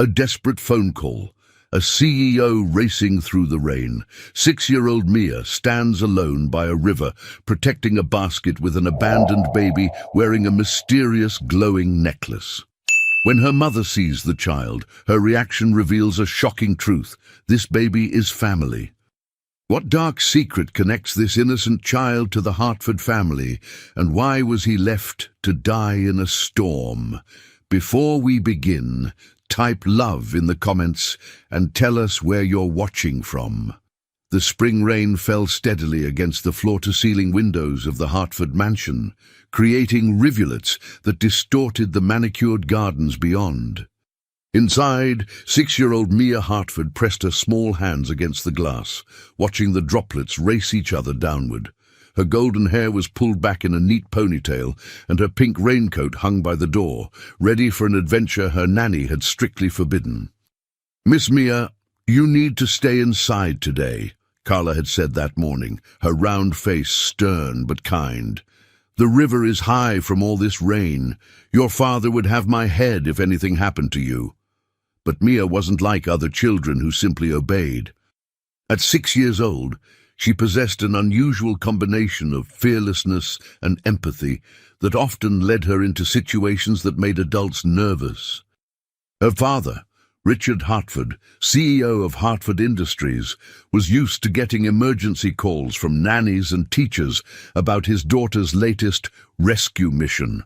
A desperate phone call. A CEO racing through the rain. 6-year-old Mia stands alone by a river, protecting a basket with an abandoned baby wearing a mysterious glowing necklace. When her mother sees the child, her reaction reveals a shocking truth. This baby is family. What dark secret connects this innocent child to the Hartford family, and why was he left to die in a storm? Before we begin, type love in the comments and tell us where you're watching from. The spring rain fell steadily against the floor-to-ceiling windows of the Hartford mansion, creating rivulets that distorted the manicured gardens beyond. Inside, 6-year-old Mia Hartford pressed her small hands against the glass, watching the droplets race each other downward. Her golden hair was pulled back in a neat ponytail, and her pink raincoat hung by the door, ready for an adventure her nanny had strictly forbidden. "Miss Mia, you need to stay inside today," Carla had said that morning, her round face stern but kind. "The river is high from all this rain. Your father would have my head if anything happened to you." But Mia wasn't like other children who simply obeyed. At 6 years old, she possessed an unusual combination of fearlessness and empathy that often led her into situations that made adults nervous. Her father, Richard Hartford, CEO of Hartford Industries, was used to getting emergency calls from nannies and teachers about his daughter's latest rescue mission.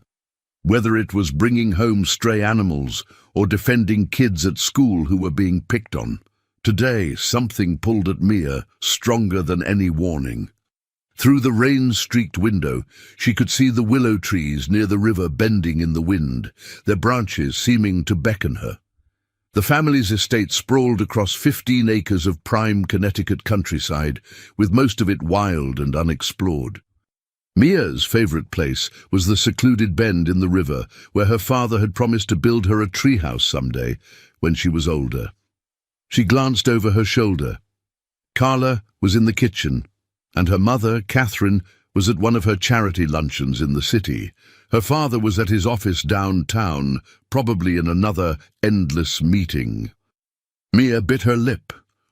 Whether it was bringing home stray animals or defending kids at school who were being picked on, today something pulled at Mia stronger than any warning. Through the rain-streaked window, she could see the willow trees near the river bending in the wind, their branches seeming to beckon her. The family's estate sprawled across 15 acres of prime Connecticut countryside, with most of it wild and unexplored. Mia's favorite place was the secluded bend in the river, where her father had promised to build her a treehouse someday when she was older. She glanced over her shoulder. Carla was in the kitchen, and her mother, Catherine, was at one of her charity luncheons in the city. Her father was at his office downtown, probably in another endless meeting. Mia bit her lip,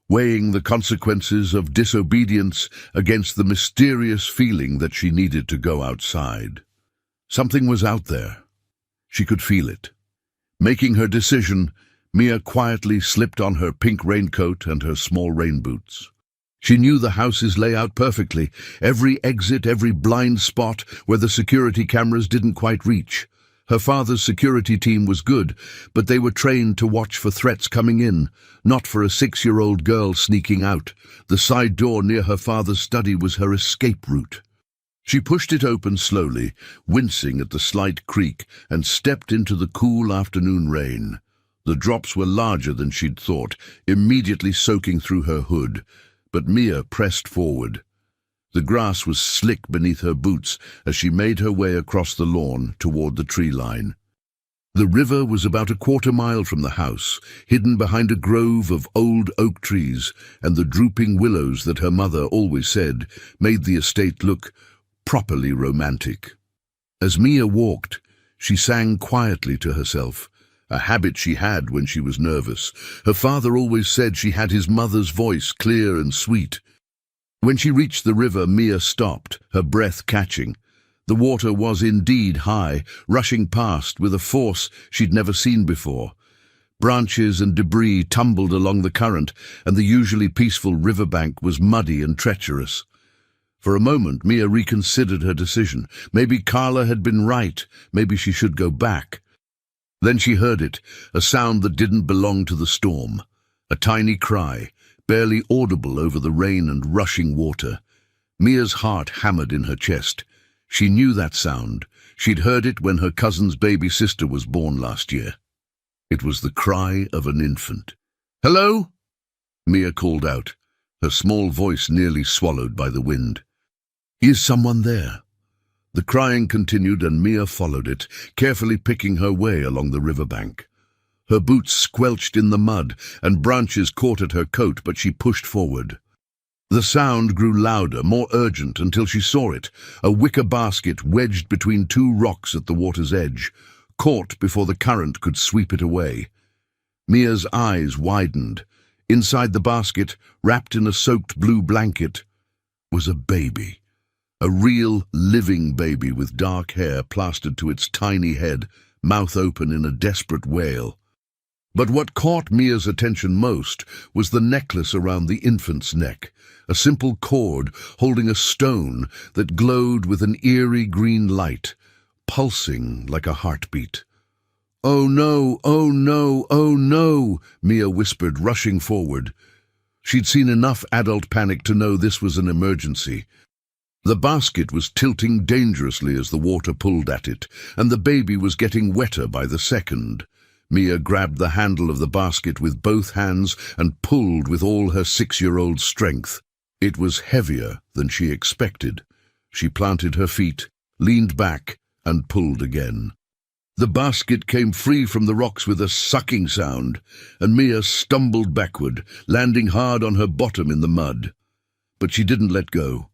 weighing the consequences of disobedience against the mysterious feeling that she needed to go outside. Something was out there. She could feel it. Making her decision, Mia quietly slipped on her pink raincoat and her small rain boots. She knew the house's layout perfectly, every exit, every blind spot where the security cameras didn't quite reach. Her father's security team was good, but they were trained to watch for threats coming in, not for a 6-year-old girl sneaking out. The side door near her father's study was her escape route. She pushed it open slowly, wincing at the slight creak, and stepped into the cool afternoon rain. The drops were larger than she'd thought, immediately soaking through her hood. But Mia pressed forward. The grass was slick beneath her boots as she made her way across the lawn toward the tree line. The river was about a quarter-mile from the house, hidden behind a grove of old oak trees and the drooping willows that her mother always said made the estate look properly romantic. As Mia walked, she sang quietly to herself, a habit she had when she was nervous. Her father always said she had his mother's voice, clear and sweet. When she reached the river, Mia stopped, her breath catching. The water was indeed high, rushing past with a force she'd never seen before. Branches and debris tumbled along the current, and the usually peaceful riverbank was muddy and treacherous. For a moment, Mia reconsidered her decision. Maybe Carla had been right. Maybe she should go back. Then she heard it, a sound that didn't belong to the storm. A tiny cry, barely audible over the rain and rushing water. Mia's heart hammered in her chest. She knew that sound. She'd heard it when her cousin's baby sister was born last year. It was the cry of an infant. "Hello?" Mia called out, her small voice nearly swallowed by the wind. "Is someone there?" The crying continued, and Mia followed it, carefully picking her way along the riverbank. Her boots squelched in the mud, and branches caught at her coat, but she pushed forward. The sound grew louder, more urgent, until she saw it, a wicker basket wedged between 2 rocks at the water's edge, caught before the current could sweep it away. Mia's eyes widened. Inside the basket, wrapped in a soaked blue blanket, was a baby. A real, living baby with dark hair plastered to its tiny head, mouth open in a desperate wail. But what caught Mia's attention most was the necklace around the infant's neck, a simple cord holding a stone that glowed with an eerie green light, pulsing like a heartbeat. "Oh no, oh no, oh no," Mia whispered, rushing forward. She'd seen enough adult panic to know this was an emergency. The basket was tilting dangerously as the water pulled at it, and the baby was getting wetter by the second. Mia grabbed the handle of the basket with both hands and pulled with all her 6-year-old strength. It was heavier than she expected. She planted her feet, leaned back, and pulled again. The basket came free from the rocks with a sucking sound, and Mia stumbled backward, landing hard on her bottom in the mud. But she didn't let go.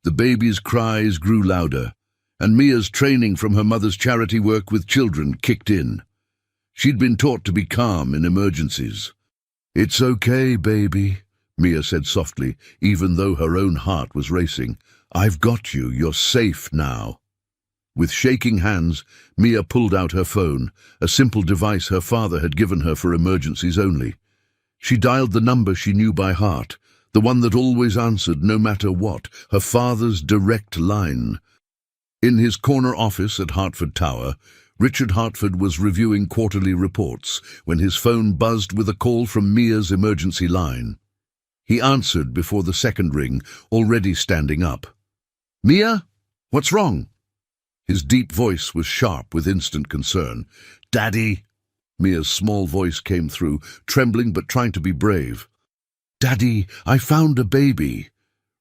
The baby's cries grew louder, and Mia's training from her mother's charity work with children kicked in. She'd been taught to be calm in emergencies. "It's okay, baby," Mia said softly, even though her own heart was racing. "I've got you. You're safe now." With shaking hands, Mia pulled out her phone, a simple device her father had given her for emergencies only. She dialed the number she knew by heart, the one that always answered no matter what, her father's direct line. In his corner office at Hartford Tower, Richard Hartford was reviewing quarterly reports when his phone buzzed with a call from Mia's emergency line. He answered before the second ring, already standing up. "Mia? What's wrong?" His deep voice was sharp with instant concern. "Daddy!" Mia's small voice came through, trembling but trying to be brave. "Daddy, I found a baby."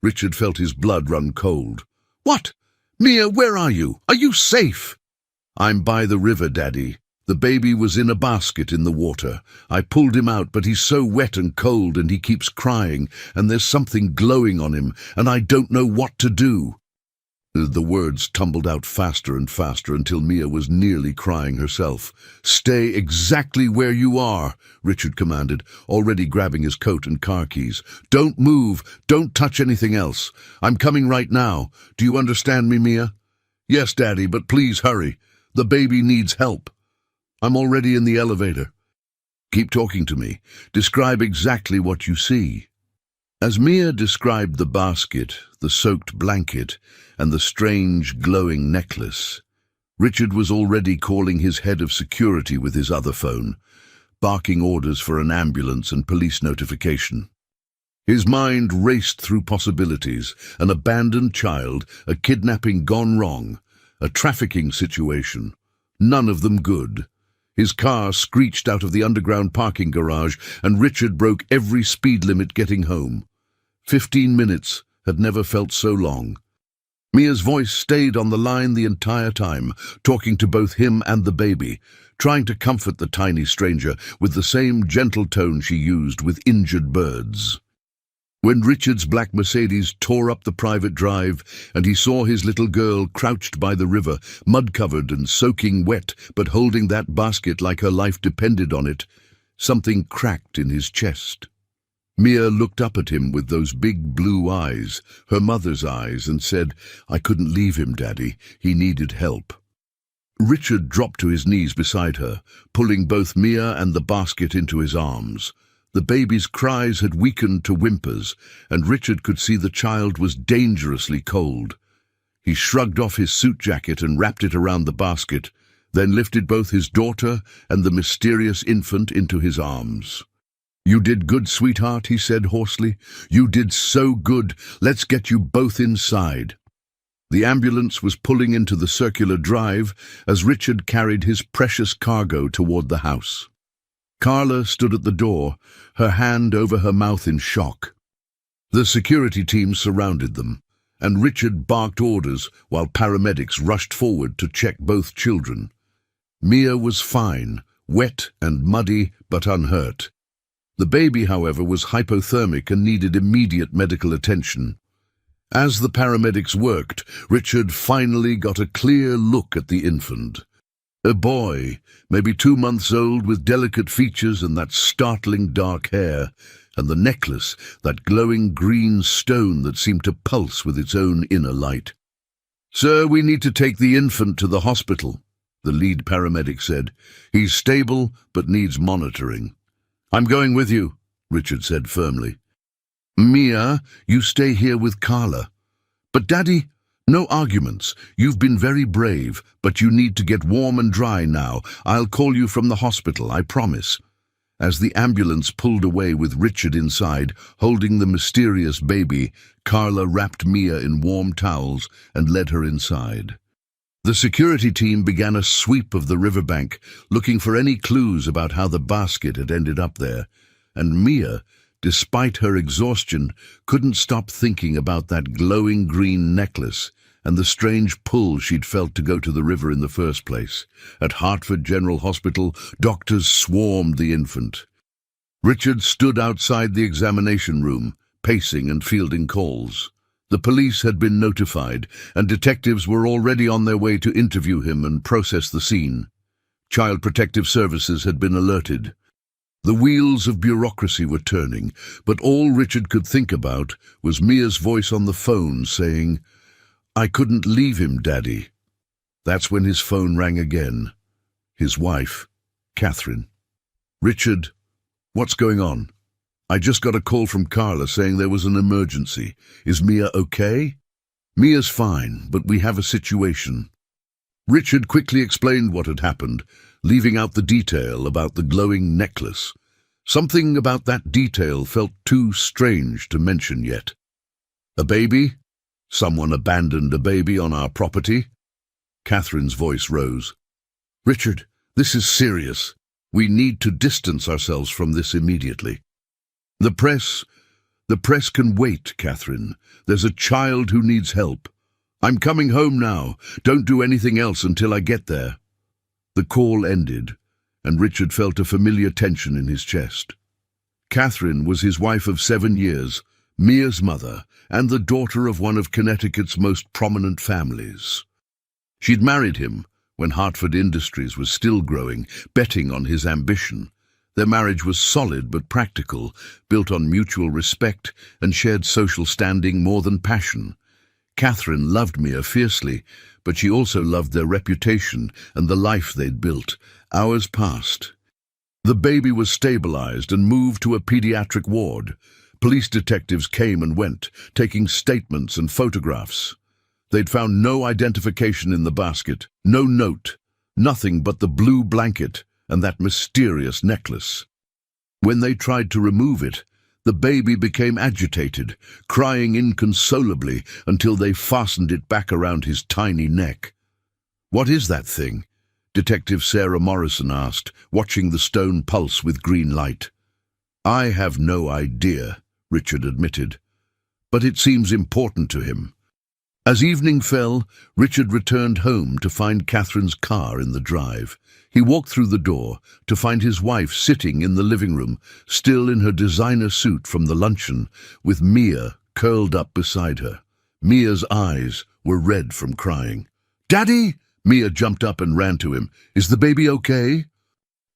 Richard felt his blood run cold. "What? Mia, where are you? Are you safe?" "I'm by the river, Daddy. The baby was in a basket in the water. I pulled him out, but he's so wet and cold and he keeps crying, and there's something glowing on him, and I don't know what to do." The words tumbled out faster and faster until Mia was nearly crying herself. "Stay exactly where you are," Richard commanded, already grabbing his coat and car keys. "Don't move. Don't touch anything else. I'm coming right now. Do you understand me, Mia?" "Yes, Daddy, but please hurry. The baby needs help." "I'm already in the elevator." "Keep talking to me. Describe exactly what you see." As Mia described the basket, the soaked blanket, and the strange, glowing necklace, Richard was already calling his head of security with his other phone, barking orders for an ambulance and police notification. His mind raced through possibilities: an abandoned child, a kidnapping gone wrong, a trafficking situation. None of them good. His car screeched out of the underground parking garage, and Richard broke every speed limit getting home. 15 minutes had never felt so long. Mia's voice stayed on the line the entire time, talking to both him and the baby, trying to comfort the tiny stranger with the same gentle tone she used with injured birds. When Richard's black Mercedes tore up the private drive and he saw his little girl crouched by the river, mud-covered and soaking wet, but holding that basket like her life depended on it, something cracked in his chest. Mia looked up at him with those big blue eyes, her mother's eyes, and said, "I couldn't leave him, Daddy. He needed help." Richard dropped to his knees beside her, pulling both Mia and the basket into his arms. The baby's cries had weakened to whimpers, and Richard could see the child was dangerously cold. He shrugged off his suit jacket and wrapped it around the basket, then lifted both his daughter and the mysterious infant into his arms. "You did good, sweetheart," he said hoarsely. "You did so good. Let's get you both inside." The ambulance was pulling into the circular drive as Richard carried his precious cargo toward the house. Carla stood at the door, her hand over her mouth in shock. The security team surrounded them, and Richard barked orders while paramedics rushed forward to check both children. Mia was fine, wet and muddy, but unhurt. The baby, however, was hypothermic and needed immediate medical attention. As the paramedics worked, Richard finally got a clear look at the infant. A boy, maybe 2 months old, with delicate features and that startling dark hair, and the necklace, that glowing green stone that seemed to pulse with its own inner light. "Sir, we need to take the infant to the hospital," the lead paramedic said. "He's stable, but needs monitoring." "I'm going with you," Richard said firmly. "Mia, you stay here with Carla." "But Daddy—" "No arguments. You've been very brave, but you need to get warm and dry now. I'll call you from the hospital, I promise." As the ambulance pulled away with Richard inside, holding the mysterious baby, Carla wrapped Mia in warm towels and led her inside. The security team began a sweep of the riverbank, looking for any clues about how the basket had ended up there, and Mia, despite her exhaustion, couldn't stop thinking about that glowing green necklace and the strange pull she'd felt to go to the river in the first place. At Hartford General Hospital, doctors swarmed the infant. Richard stood outside the examination room, pacing and fielding calls. The police had been notified, and detectives were already on their way to interview him and process the scene. Child Protective Services had been alerted. The wheels of bureaucracy were turning, but all Richard could think about was Mia's voice on the phone saying, "I couldn't leave him, Daddy." That's when his phone rang again. His wife, Catherine. "Richard, what's going on? I just got a call from Carla saying there was an emergency. Is Mia okay?" "Mia's fine, but we have a situation." Richard quickly explained what had happened, leaving out the detail about the glowing necklace. Something about that detail felt too strange to mention yet. "A baby? Someone abandoned a baby on our property?" Catherine's voice rose. "Richard, this is serious. We need to distance ourselves from this immediately." The press can wait, Catherine. There's a child who needs help. I'm coming home now. Don't do anything else until I get there." The call ended, and Richard felt a familiar tension in his chest. Catherine was his wife of 7 years, Mia's mother, and the daughter of one of Connecticut's most prominent families. She'd married him when Hartford Industries was still growing, betting on his ambition. Their marriage was solid but practical, built on mutual respect and shared social standing more than passion. Catherine loved Mia fiercely, but she also loved their reputation and the life they'd built. Hours passed. The baby was stabilized and moved to a pediatric ward. Police detectives came and went, taking statements and photographs. They'd found no identification in the basket, no note, nothing but the blue blanket and that mysterious necklace. When they tried to remove it, the baby became agitated, crying inconsolably until they fastened it back around his tiny neck. "What is that thing?" Detective Sarah Morrison asked, watching the stone pulse with green light. "I have no idea," Richard admitted, "but it seems important to him." As evening fell, Richard returned home to find Catherine's car in the drive. He walked through the door to find his wife sitting in the living room, still in her designer suit from the luncheon, with Mia curled up beside her. Mia's eyes were red from crying. "Daddy!" Mia jumped up and ran to him. "Is the baby okay?"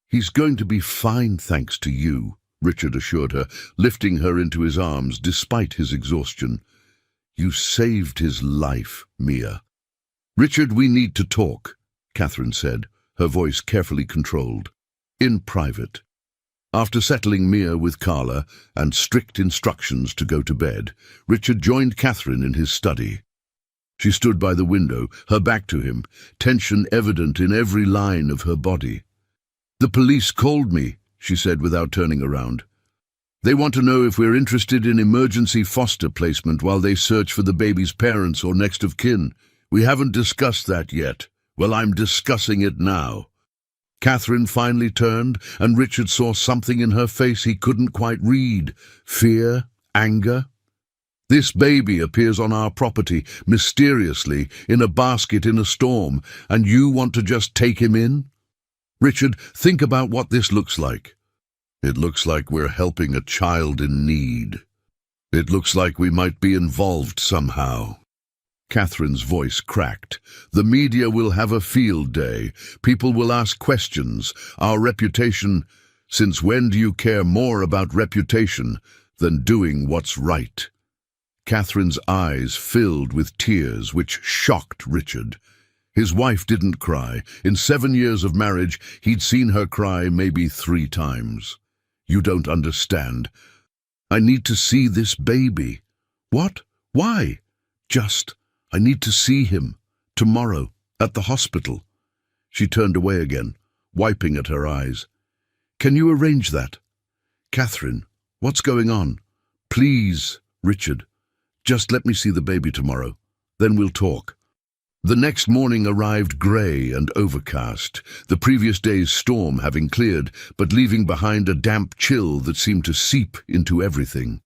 "He's going to be fine, thanks to you," Richard assured her, lifting her into his arms despite his exhaustion. "You saved his life, Mia." "Richard, we need to talk," Catherine said, her voice carefully controlled. "In private." After settling Mia with Carla and strict instructions to go to bed, Richard joined Catherine in his study. She stood by the window, her back to him, tension evident in every line of her body. "The police called me," she said without turning around. "They want to know if we're interested in emergency foster placement while they search for the baby's parents or next of kin. We haven't discussed that yet. Well, I'm discussing it now." Catherine finally turned, and Richard saw something in her face he couldn't quite read. Fear? Anger? "This baby appears on our property, mysteriously, in a basket in a storm, and you want to just take him in? Richard, think about what this looks like. It looks like we're helping a child in need. It looks like we might be involved somehow." Catherine's voice cracked. The media will have a field day. People will ask questions. Our reputation... Since when do you care more about reputation than doing what's right? Catherine's eyes filled with tears, which shocked Richard. His wife didn't cry. In 7 years of marriage, he'd seen her cry maybe 3 times. You don't understand. I need to see this baby. What? Why? I need to see him. Tomorrow, at the hospital. She turned away again, wiping at her eyes. Can you arrange that? Catherine, what's going on? Please, Richard, just let me see the baby tomorrow. Then we'll talk. The next morning arrived grey and overcast, the previous day's storm having cleared, but leaving behind a damp chill that seemed to seep into everything.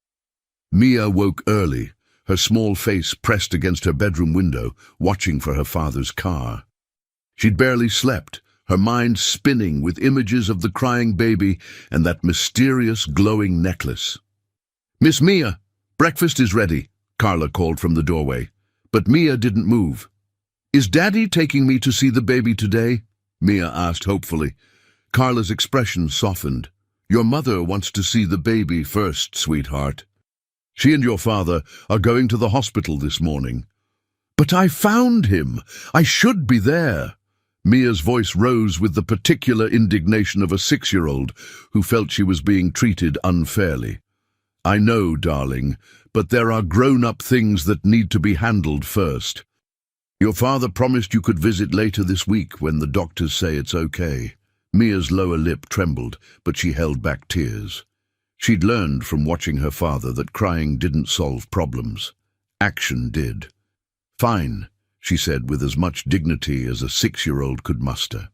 Mia woke early, her small face pressed against her bedroom window, watching for her father's car. She'd barely slept, her mind spinning with images of the crying baby and that mysterious glowing necklace. "Miss Mia, breakfast is ready," Carla called from the doorway. But Mia didn't move. "Is Daddy taking me to see the baby today?" Mia asked hopefully. Carla's expression softened. "Your mother wants to see the baby first, sweetheart. She and your father are going to the hospital this morning." "But I found him. I should be there." Mia's voice rose with the particular indignation of a 6-year-old who felt she was being treated unfairly. "I know, darling, but there are grown-up things that need to be handled first. Your father promised you could visit later this week when the doctors say it's okay." Mia's lower lip trembled, but she held back tears. She'd learned from watching her father that crying didn't solve problems. Action did. "Fine," she said with as much dignity as a 6-year-old could muster.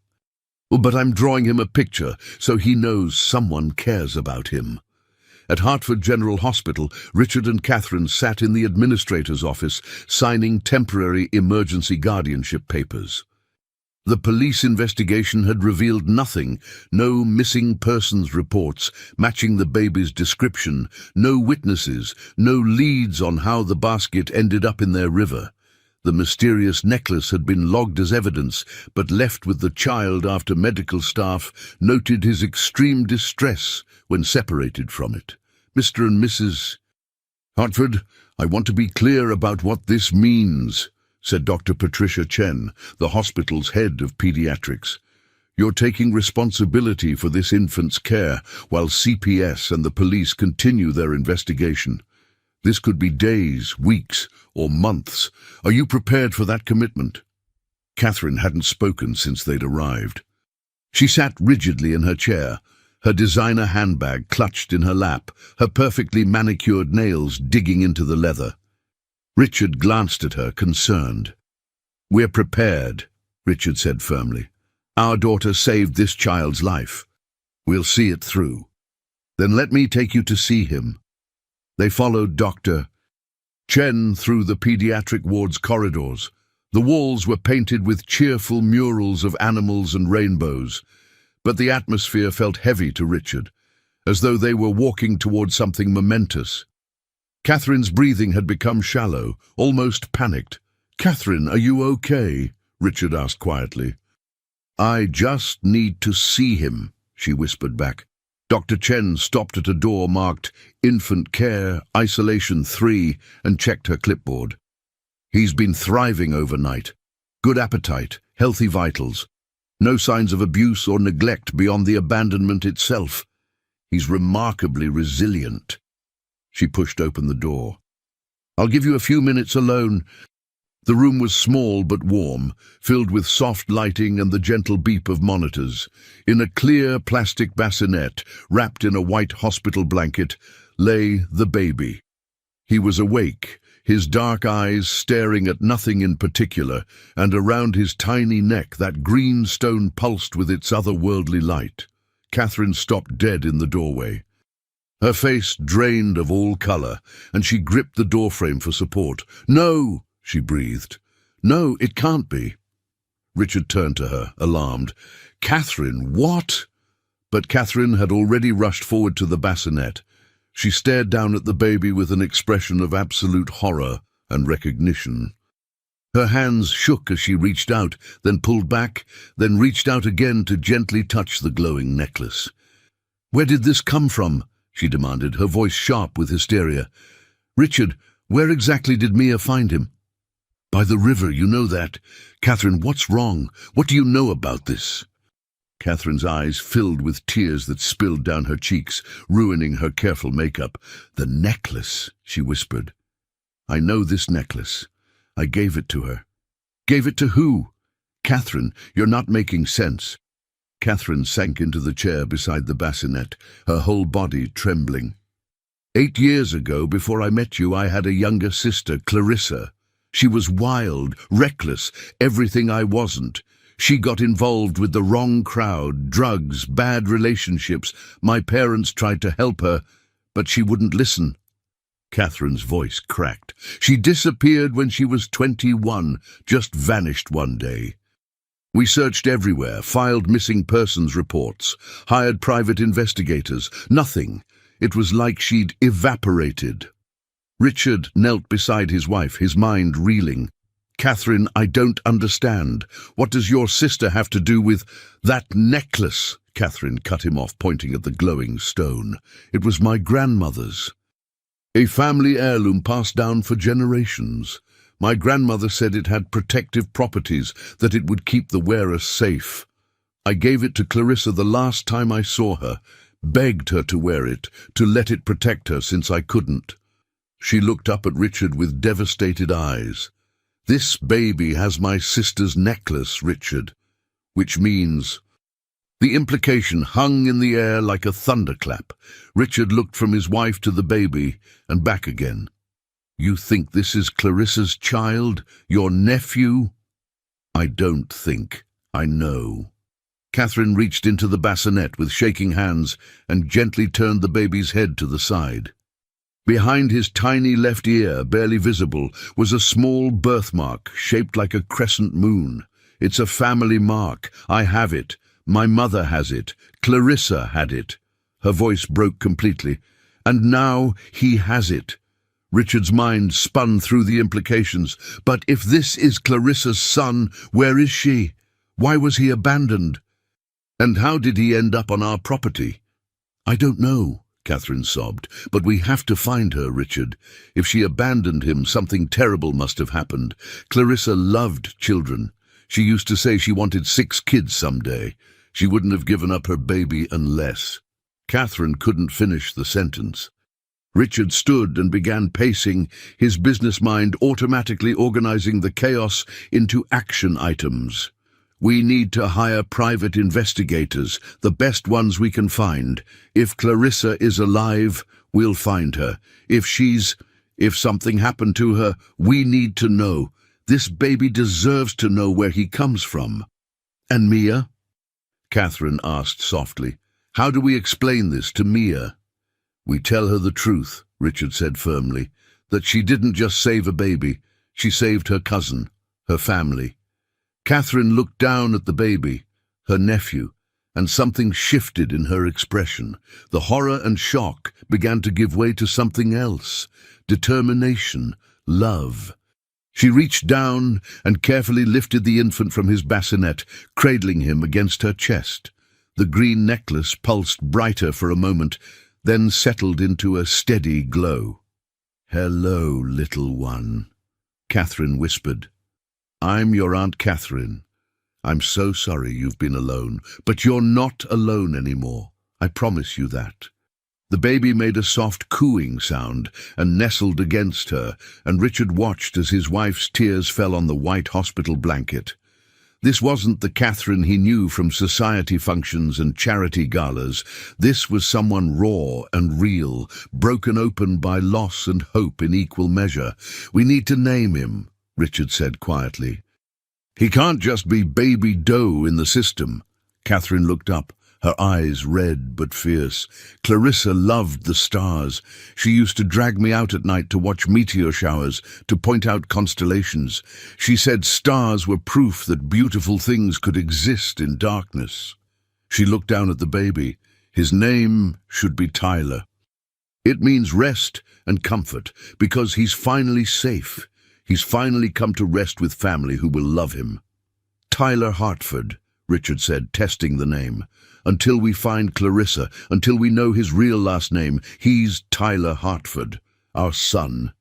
"But I'm drawing him a picture so he knows someone cares about him." At Hartford General Hospital, Richard and Catherine sat in the administrator's office, signing temporary emergency guardianship papers. The police investigation had revealed nothing, no missing persons reports matching the baby's description, no witnesses, no leads on how the basket ended up in their river. The mysterious necklace had been logged as evidence, but left with the child after medical staff noted his extreme distress when separated from it. "Mr. and Mrs. Hartford, I want to be clear about what this means," said Dr. Patricia Chen, the hospital's head of pediatrics. "You're taking responsibility for this infant's care while CPS and the police continue their investigation. This could be days, weeks, or months. Are you prepared for that commitment?" Catherine hadn't spoken since they'd arrived. She sat rigidly in her chair, her designer handbag clutched in her lap, her perfectly manicured nails digging into the leather. Richard glanced at her, concerned. "We're prepared," Richard said firmly. "Our daughter saved this child's life. We'll see it through. Then let me take you to see him." They followed Dr. Chen through the pediatric ward's corridors. The walls were painted with cheerful murals of animals and rainbows, but the atmosphere felt heavy to Richard, as though they were walking toward something momentous. Catherine's breathing had become shallow, almost panicked. "Catherine, are you okay?" Richard asked quietly. "I just need to see him," she whispered back. Dr. Chen stopped at a door marked Infant Care, Isolation 3, and checked her clipboard. "He's been thriving overnight. Good appetite, healthy vitals. No signs of abuse or neglect beyond the abandonment itself. He's remarkably resilient." She pushed open the door. "I'll give you a few minutes alone." The room was small but warm, filled with soft lighting and the gentle beep of monitors. In a clear plastic bassinet, wrapped in a white hospital blanket, lay the baby. He was awake, his dark eyes staring at nothing in particular, and around his tiny neck that green stone pulsed with its otherworldly light. Catherine stopped dead in the doorway. Her face drained of all color, and she gripped the doorframe for support. "No!" she breathed. "No, it can't be." Richard turned to her, alarmed. "Catherine, what?" But Catherine had already rushed forward to the bassinet. She stared down at the baby with an expression of absolute horror and recognition. Her hands shook as she reached out, then pulled back, then reached out again to gently touch the glowing necklace. "Where did this come from?" she demanded, her voice sharp with hysteria. "Richard, where exactly did Mia find him?" "By the river, you know that. Catherine, what's wrong? What do you know about this?" Catherine's eyes filled with tears that spilled down her cheeks, ruining her careful makeup. "The necklace," she whispered. "I know this necklace. I gave it to her." "Gave it to who?" "Catherine, you're not making sense." Catherine sank into the chair beside the bassinet, her whole body trembling. 8 years ago, before I met you, I had a younger sister, Clarissa. She was wild, reckless, everything I wasn't. She got involved with the wrong crowd, drugs, bad relationships. My parents tried to help her, but she wouldn't listen. Catherine's voice cracked. She disappeared when she was 21, just vanished one day. We searched everywhere, filed missing persons reports, hired private investigators. Nothing. It was like she'd evaporated. Richard knelt beside his wife, his mind reeling. "Catherine, I don't understand. What does your sister have to do with that necklace?" Catherine cut him off, pointing at the glowing stone. "It was my grandmother's. A family heirloom passed down for generations. My grandmother said it had protective properties, that it would keep the wearer safe. I gave it to Clarissa the last time I saw her, begged her to wear it, to let it protect her since I couldn't." She looked up at Richard with devastated eyes. "This baby has my sister's necklace, Richard, which means—" The implication hung in the air like a thunderclap. Richard looked from his wife to the baby and back again. "You think this is Clarissa's child? Your nephew?" "I don't think. I know." Catherine reached into the bassinet with shaking hands and gently turned the baby's head to the side. Behind his tiny left ear, barely visible, was a small birthmark shaped like a crescent moon. "It's a family mark. I have it. My mother has it. Clarissa had it." Her voice broke completely. "And now he has it." Richard's mind spun through the implications. "But if this is Clarissa's son, where is she? Why was he abandoned? And how did he end up on our property?" "I don't know," Catherine sobbed, "but we have to find her, Richard. If she abandoned him, something terrible must have happened. Clarissa loved children. She used to say she wanted 6 kids someday. She wouldn't have given up her baby unless—" Catherine couldn't finish the sentence. Richard stood and began pacing, his business mind automatically organizing the chaos into action items. "We need to hire private investigators, the best ones we can find. If Clarissa is alive, we'll find her. If something happened to her, we need to know. This baby deserves to know where he comes from." "And Mia?" Catherine asked softly. "How do we explain this to Mia?" "We tell her the truth," Richard said firmly, "that she didn't just save a baby, she saved her cousin, her family." Catherine looked down at the baby, her nephew, and something shifted in her expression. The horror and shock began to give way to something else: determination, love. She reached down and carefully lifted the infant from his bassinet, cradling him against her chest. The green necklace pulsed brighter for a moment, then settled into a steady glow. "Hello, little one," Catherine whispered. "I'm your Aunt Catherine. I'm so sorry you've been alone, but you're not alone anymore. I promise you that." The baby made a soft cooing sound and nestled against her, and Richard watched as his wife's tears fell on the white hospital blanket. This wasn't the Catherine he knew from society functions and charity galas. This was someone raw and real, broken open by loss and hope in equal measure. "We need to name him," Richard said quietly. "He can't just be baby dough in the system." Catherine looked up, her eyes red but fierce. "Clarissa loved the stars. She used to drag me out at night to watch meteor showers, to point out constellations. She said stars were proof that beautiful things could exist in darkness." She looked down at the baby. "His name should be Tyler. It means rest and comfort, because he's finally safe. He's finally come to rest with family who will love him. Tyler Hartford, Richard said, testing the name. Until we find Clarissa, until we know his real last name, he's Tyler Hartford, our son.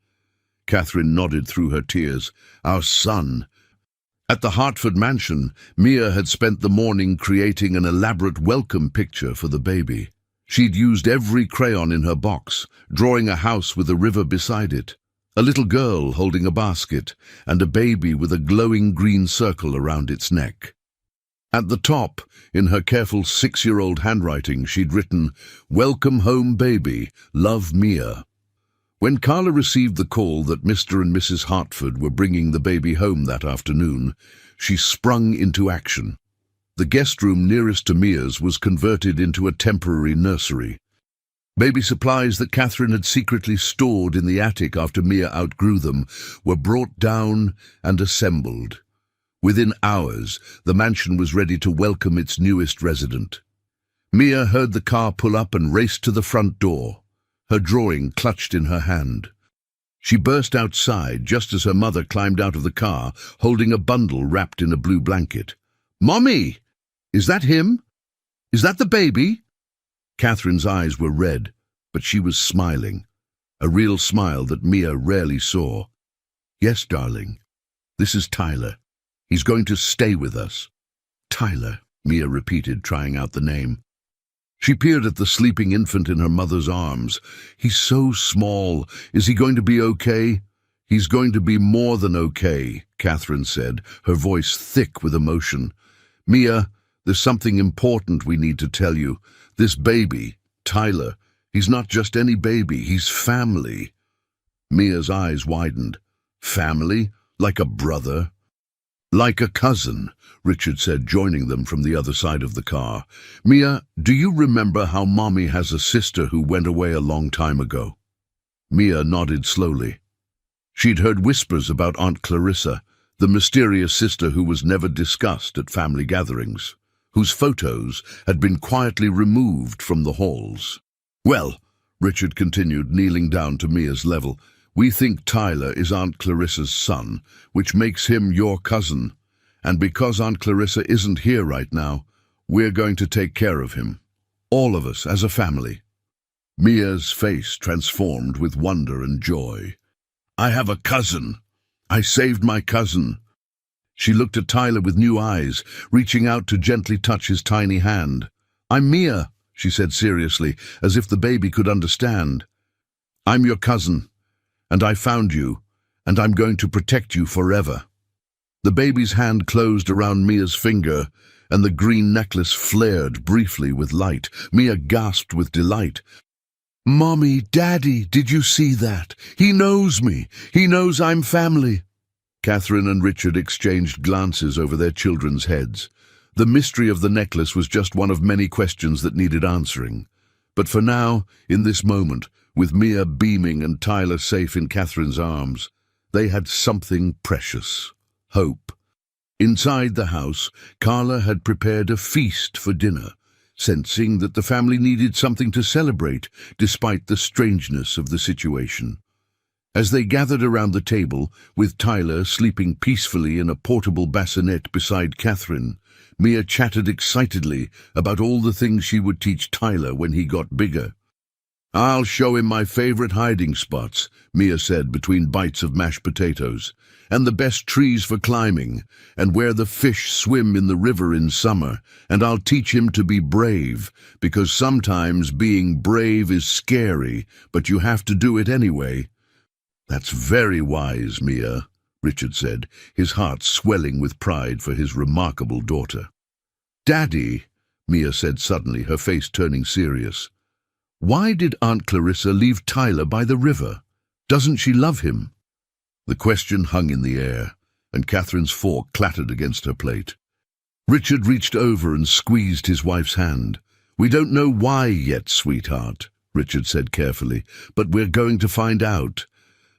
Catherine nodded through her tears. Our son. At the Hartford mansion, Mia had spent the morning creating an elaborate welcome picture for the baby. She'd used every crayon in her box, drawing a house with a river beside it, a little girl holding a basket, and a baby with a glowing green circle around its neck. At the top, in her careful 6-year-old handwriting, she'd written, "Welcome home, baby. Love, Mia." When Carla received the call that Mr. and Mrs. Hartford were bringing the baby home that afternoon, she sprung into action. The guest room nearest to Mia's was converted into a temporary nursery. Baby supplies that Catherine had secretly stored in the attic after Mia outgrew them were brought down and assembled. Within hours, the mansion was ready to welcome its newest resident. Mia heard the car pull up and raced to the front door, her drawing clutched in her hand. She burst outside just as her mother climbed out of the car, holding a bundle wrapped in a blue blanket. "Mommy! Is that him? Is that the baby?" Catherine's eyes were red, but she was smiling, a real smile that Mia rarely saw. "Yes, darling. This is Tyler. He's going to stay with us." "Tyler," Mia repeated, trying out the name. She peered at the sleeping infant in her mother's arms. "He's so small. Is he going to be okay?" "He's going to be more than okay," Catherine said, her voice thick with emotion. "Mia, there's something important we need to tell you. This baby, Tyler, he's not just any baby, he's family." Mia's eyes widened. "Family? Like a brother?" "Like a cousin," Richard said, joining them from the other side of the car. "Mia, do you remember how Mommy has a sister who went away a long time ago?" Mia nodded slowly. She'd heard whispers about Aunt Clarissa, the mysterious sister who was never discussed at family gatherings, whose photos had been quietly removed from the halls. "Well," Richard continued, kneeling down to Mia's level, "we think Tyler is Aunt Clarissa's son, which makes him your cousin. And because Aunt Clarissa isn't here right now, we're going to take care of him. All of us as a family." Mia's face transformed with wonder and joy. "I have a cousin. I saved my cousin." She looked at Tyler with new eyes, reaching out to gently touch his tiny hand. "I'm Mia," she said seriously, as if the baby could understand. "I'm your cousin, and I found you, and I'm going to protect you forever." The baby's hand closed around Mia's finger, and the green necklace flared briefly with light. Mia gasped with delight. "Mommy, Daddy, did you see that? He knows me. He knows I'm family." Catherine and Richard exchanged glances over their children's heads. The mystery of the necklace was just one of many questions that needed answering. But for now, in this moment, with Mia beaming and Tyler safe in Catherine's arms, they had something precious. Hope. Inside the house, Carla had prepared a feast for dinner, sensing that the family needed something to celebrate despite the strangeness of the situation. As they gathered around the table, with Tyler sleeping peacefully in a portable bassinet beside Catherine, Mia chatted excitedly about all the things she would teach Tyler when he got bigger. "I'll show him my favorite hiding spots," Mia said between bites of mashed potatoes, "and the best trees for climbing, and where the fish swim in the river in summer, and I'll teach him to be brave, because sometimes being brave is scary, but you have to do it anyway." "That's very wise, Mia," Richard said, his heart swelling with pride for his remarkable daughter. "Daddy," Mia said suddenly, her face turning serious, "why did Aunt Clarissa leave Tyler by the river? Doesn't she love him?" The question hung in the air, and Catherine's fork clattered against her plate. Richard reached over and squeezed his wife's hand. "We don't know why yet, sweetheart," Richard said carefully, "but we're going to find out.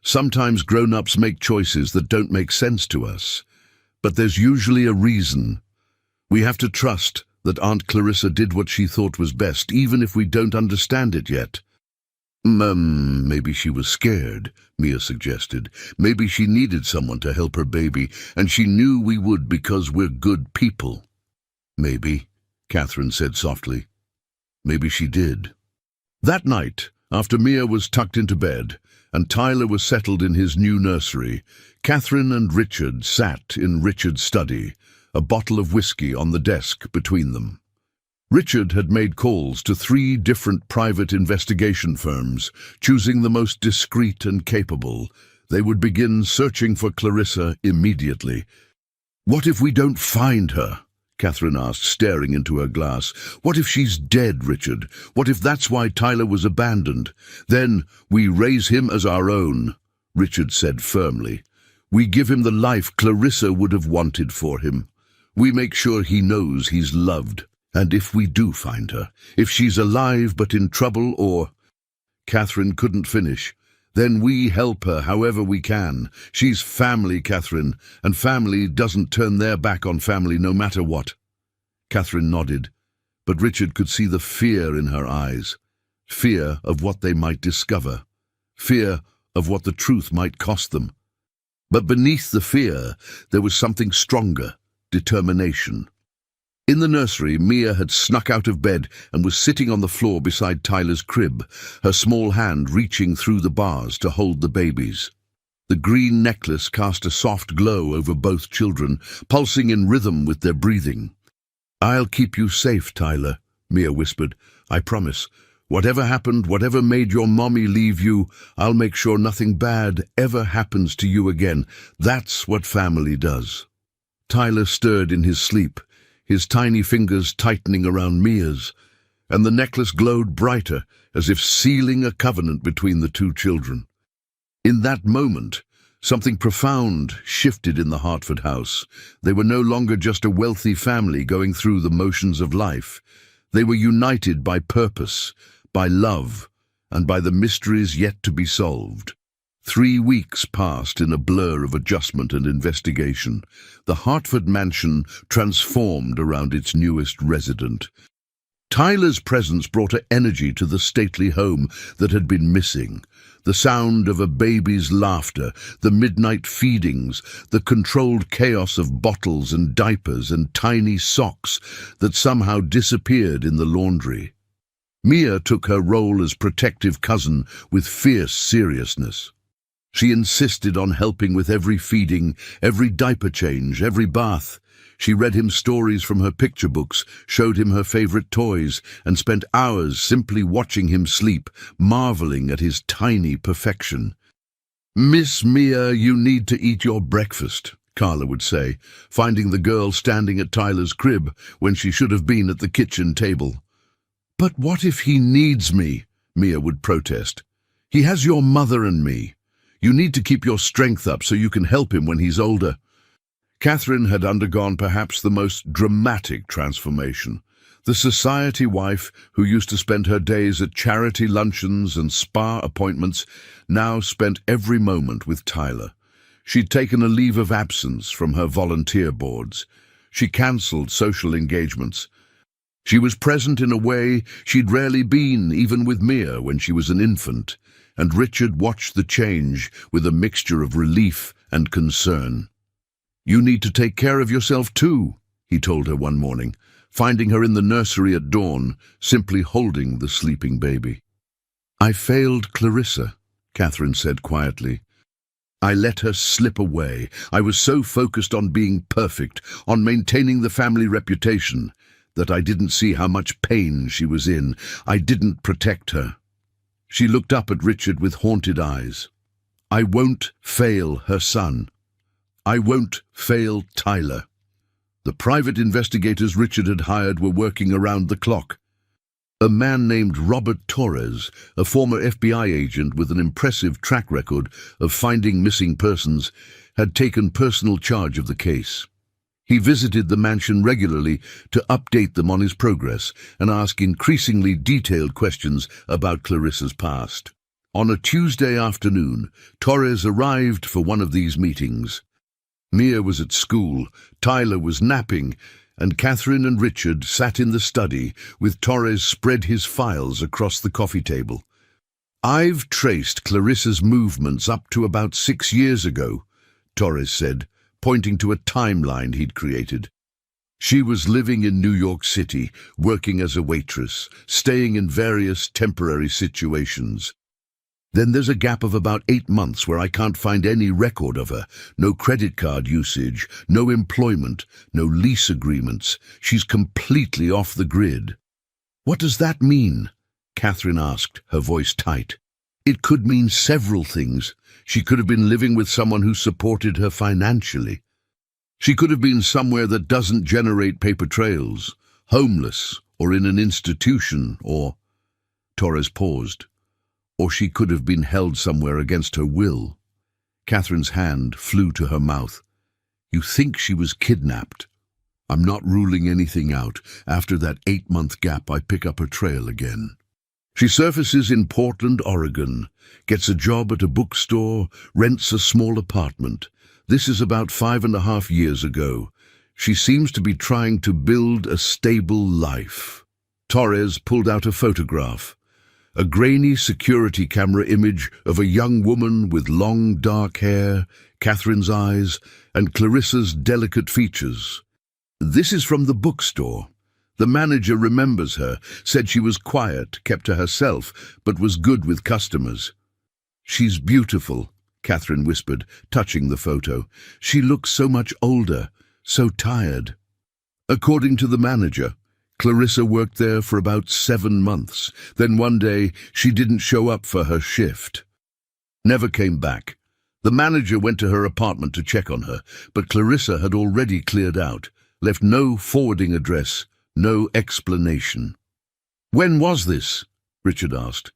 Sometimes grown-ups make choices that don't make sense to us, but there's usually a reason. We have to trust that Aunt Clarissa did what she thought was best, even if we don't understand it yet." Maybe she was scared, Mia suggested. Maybe she needed someone to help her baby, and she knew we would because we're good people. Maybe, Catherine said softly. Maybe she did. That night, after Mia was tucked into bed, and Tyler was settled in his new nursery, Catherine and Richard sat in Richard's study, a bottle of whiskey on the desk between them. Richard had made calls to 3 different private investigation firms, choosing the most discreet and capable. They would begin searching for Clarissa immediately. "What if we don't find her?" Catherine asked, staring into her glass. "What if she's dead, Richard? What if that's why Tyler was abandoned? Then we raise him as our own," Richard said firmly. "We give him the life Clarissa would have wanted for him. We make sure he knows he's loved. And if we do find her, if she's alive but in trouble or—" Catherine couldn't finish. "Then we help her however we can. She's family, Catherine, and family doesn't turn their back on family no matter what." Catherine nodded, but Richard could see the fear in her eyes. Fear of what they might discover. Fear of what the truth might cost them. But beneath the fear, there was something stronger: determination. In the nursery, Mia had snuck out of bed and was sitting on the floor beside Tyler's crib, her small hand reaching through the bars to hold the babies. The green necklace cast a soft glow over both children, pulsing in rhythm with their breathing. "I'll keep you safe, Tyler," Mia whispered. "I promise. Whatever happened, whatever made your mommy leave you, I'll make sure nothing bad ever happens to you again. That's what family does." Tyler stirred in his sleep, his tiny fingers tightening around Mia's, and the necklace glowed brighter, as if sealing a covenant between the 2 children. In that moment, something profound shifted in the Hartford house. They were no longer just a wealthy family going through the motions of life. They were united by purpose, by love, and by the mysteries yet to be solved. 3 weeks passed in a blur of adjustment and investigation. The Hartford mansion transformed around its newest resident. Tyler's presence brought an energy to the stately home that had been missing. The sound of a baby's laughter, the midnight feedings, the controlled chaos of bottles and diapers and tiny socks that somehow disappeared in the laundry. Mia took her role as protective cousin with fierce seriousness. She insisted on helping with every feeding, every diaper change, every bath. She read him stories from her picture books, showed him her favorite toys, and spent hours simply watching him sleep, marveling at his tiny perfection. "Miss Mia, you need to eat your breakfast," Carla would say, finding the girl standing at Tyler's crib when she should have been at the kitchen table. "But what if he needs me?" Mia would protest. "He has your mother and me. You need to keep your strength up so you can help him when he's older." Catherine had undergone perhaps the most dramatic transformation. The society wife, who used to spend her days at charity luncheons and spa appointments, now spent every moment with Tyler. She'd taken a leave of absence from her volunteer boards. She cancelled social engagements. She was present in a way she'd rarely been, even with Mia when she was an infant, and Richard watched the change with a mixture of relief and concern. "You need to take care of yourself too," he told her one morning, finding her in the nursery at dawn, simply holding the sleeping baby. "I failed Clarissa," Catherine said quietly. "I let her slip away. I was so focused on being perfect, on maintaining the family reputation, that I didn't see how much pain she was in. I didn't protect her." She looked up at Richard with haunted eyes. "I won't fail her son. I won't fail Tyler." The private investigators Richard had hired were working around the clock. A man named Robert Torres, a former FBI agent with an impressive track record of finding missing persons, had taken personal charge of the case. He visited the mansion regularly to update them on his progress and ask increasingly detailed questions about Clarissa's past. On a Tuesday afternoon, Torres arrived for one of these meetings. Mia was at school, Tyler was napping, and Catherine and Richard sat in the study with Torres spread his files across the coffee table. I've traced Clarissa's movements up to about 6 years ago, Torres said, pointing to a timeline he'd created. She was living in New York City, working as a waitress, staying in various temporary situations. Then there's a gap of about 8 months where I can't find any record of her. No credit card usage, no employment, no lease agreements. She's completely off the grid. What does that mean? Catherine asked, her voice tight. It could mean several things. She could have been living with someone who supported her financially. She could have been somewhere that doesn't generate paper trails, homeless, or in an institution, or... Torres paused. Or she could have been held somewhere against her will. Catherine's hand flew to her mouth. You think she was kidnapped? I'm not ruling anything out. After that 8-month gap, I pick up her trail again. She surfaces in Portland, Oregon, gets a job at a bookstore, rents a small apartment. This is about 5.5 years ago. She seems to be trying to build a stable life. Torres pulled out a photograph. A grainy security camera image of a young woman with long dark hair, Catherine's eyes, and Clarissa's delicate features. This is from the bookstore. The manager remembers her, said she was quiet, kept to herself, but was good with customers. She's beautiful, Catherine whispered, touching the photo. She looks so much older, so tired. According to the manager, Clarissa worked there for about 7 months. Then one day, she didn't show up for her shift. Never came back. The manager went to her apartment to check on her, but Clarissa had already cleared out, left no forwarding address, no explanation. When was this? Richard asked.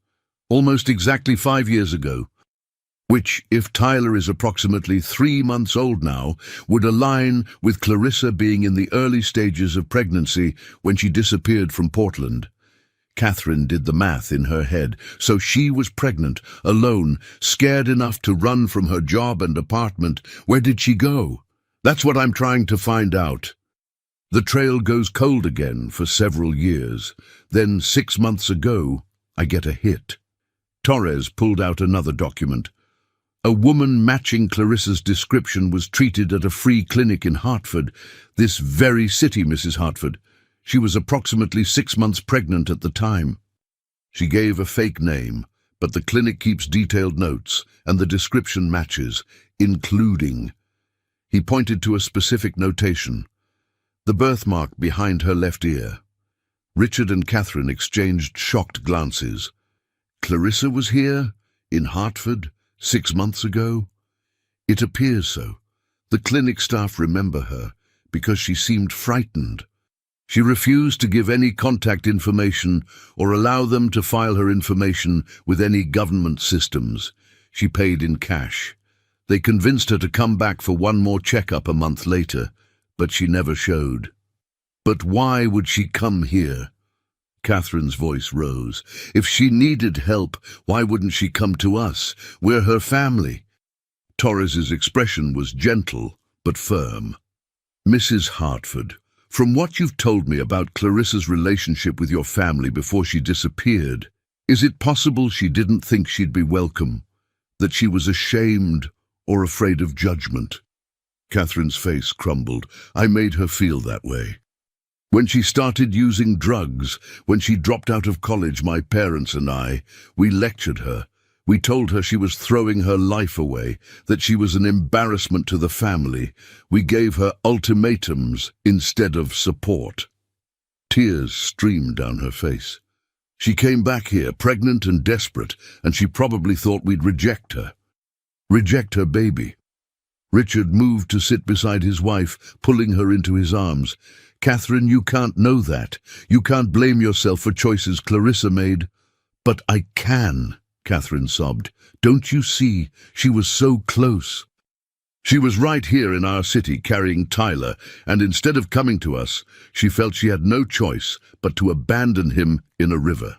Almost exactly 5 years ago. Which, if Tyler is approximately 3 months old now, would align with Clarissa being in the early stages of pregnancy when she disappeared from Portland. Catherine did the math in her head. So she was pregnant, alone, scared enough to run from her job and apartment. Where did she go? That's what I'm trying to find out. The trail goes cold again for several years. Then 6 months ago, I get a hit. Torres pulled out another document. A woman matching Clarissa's description was treated at a free clinic in Hartford, this very city, Mrs. Hartford. She was approximately 6 months pregnant at the time. She gave a fake name, but the clinic keeps detailed notes, and the description matches, including. He pointed to a specific notation. The birthmark behind her left ear. Richard and Catherine exchanged shocked glances. Clarissa was here, in Hartford, 6 months ago? It appears so. The clinic staff remember her because she seemed frightened. She refused to give any contact information or allow them to file her information with any government systems. She paid in cash. They convinced her to come back for one more checkup a month later, but she never showed. But why would she come here? Catherine's voice rose. If she needed help, why wouldn't she come to us? We're her family. Torres's expression was gentle, but firm. Mrs. Hartford, from what you've told me about Clarissa's relationship with your family before she disappeared, is it possible she didn't think she'd be welcome? That she was ashamed or afraid of judgment? Catherine's face crumbled. I made her feel that way. When she started using drugs, when she dropped out of college, my parents and I, we lectured her. We told her she was throwing her life away, that she was an embarrassment to the family. We gave her ultimatums instead of support. Tears streamed down her face. She came back here, pregnant and desperate, and she probably thought we'd reject her. Reject her baby. Richard moved to sit beside his wife, pulling her into his arms. Catherine, you can't know that. You can't blame yourself for choices Clarissa made. But I can, Catherine sobbed. Don't you see? She was so close. She was right here in our city carrying Tyler, and instead of coming to us, she felt she had no choice but to abandon him in a river.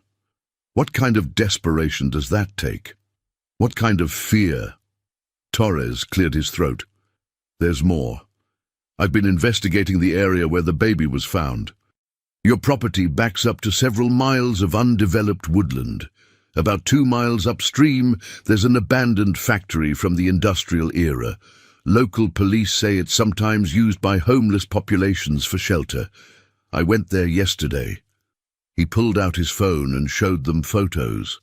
What kind of desperation does that take? What kind of fear? Torres cleared his throat. There's more. I've been investigating the area where the baby was found. Your property backs up to several miles of undeveloped woodland. About 2 miles upstream, there's an abandoned factory from the industrial era. Local police say it's sometimes used by homeless populations for shelter. I went there yesterday." He pulled out his phone and showed them photos.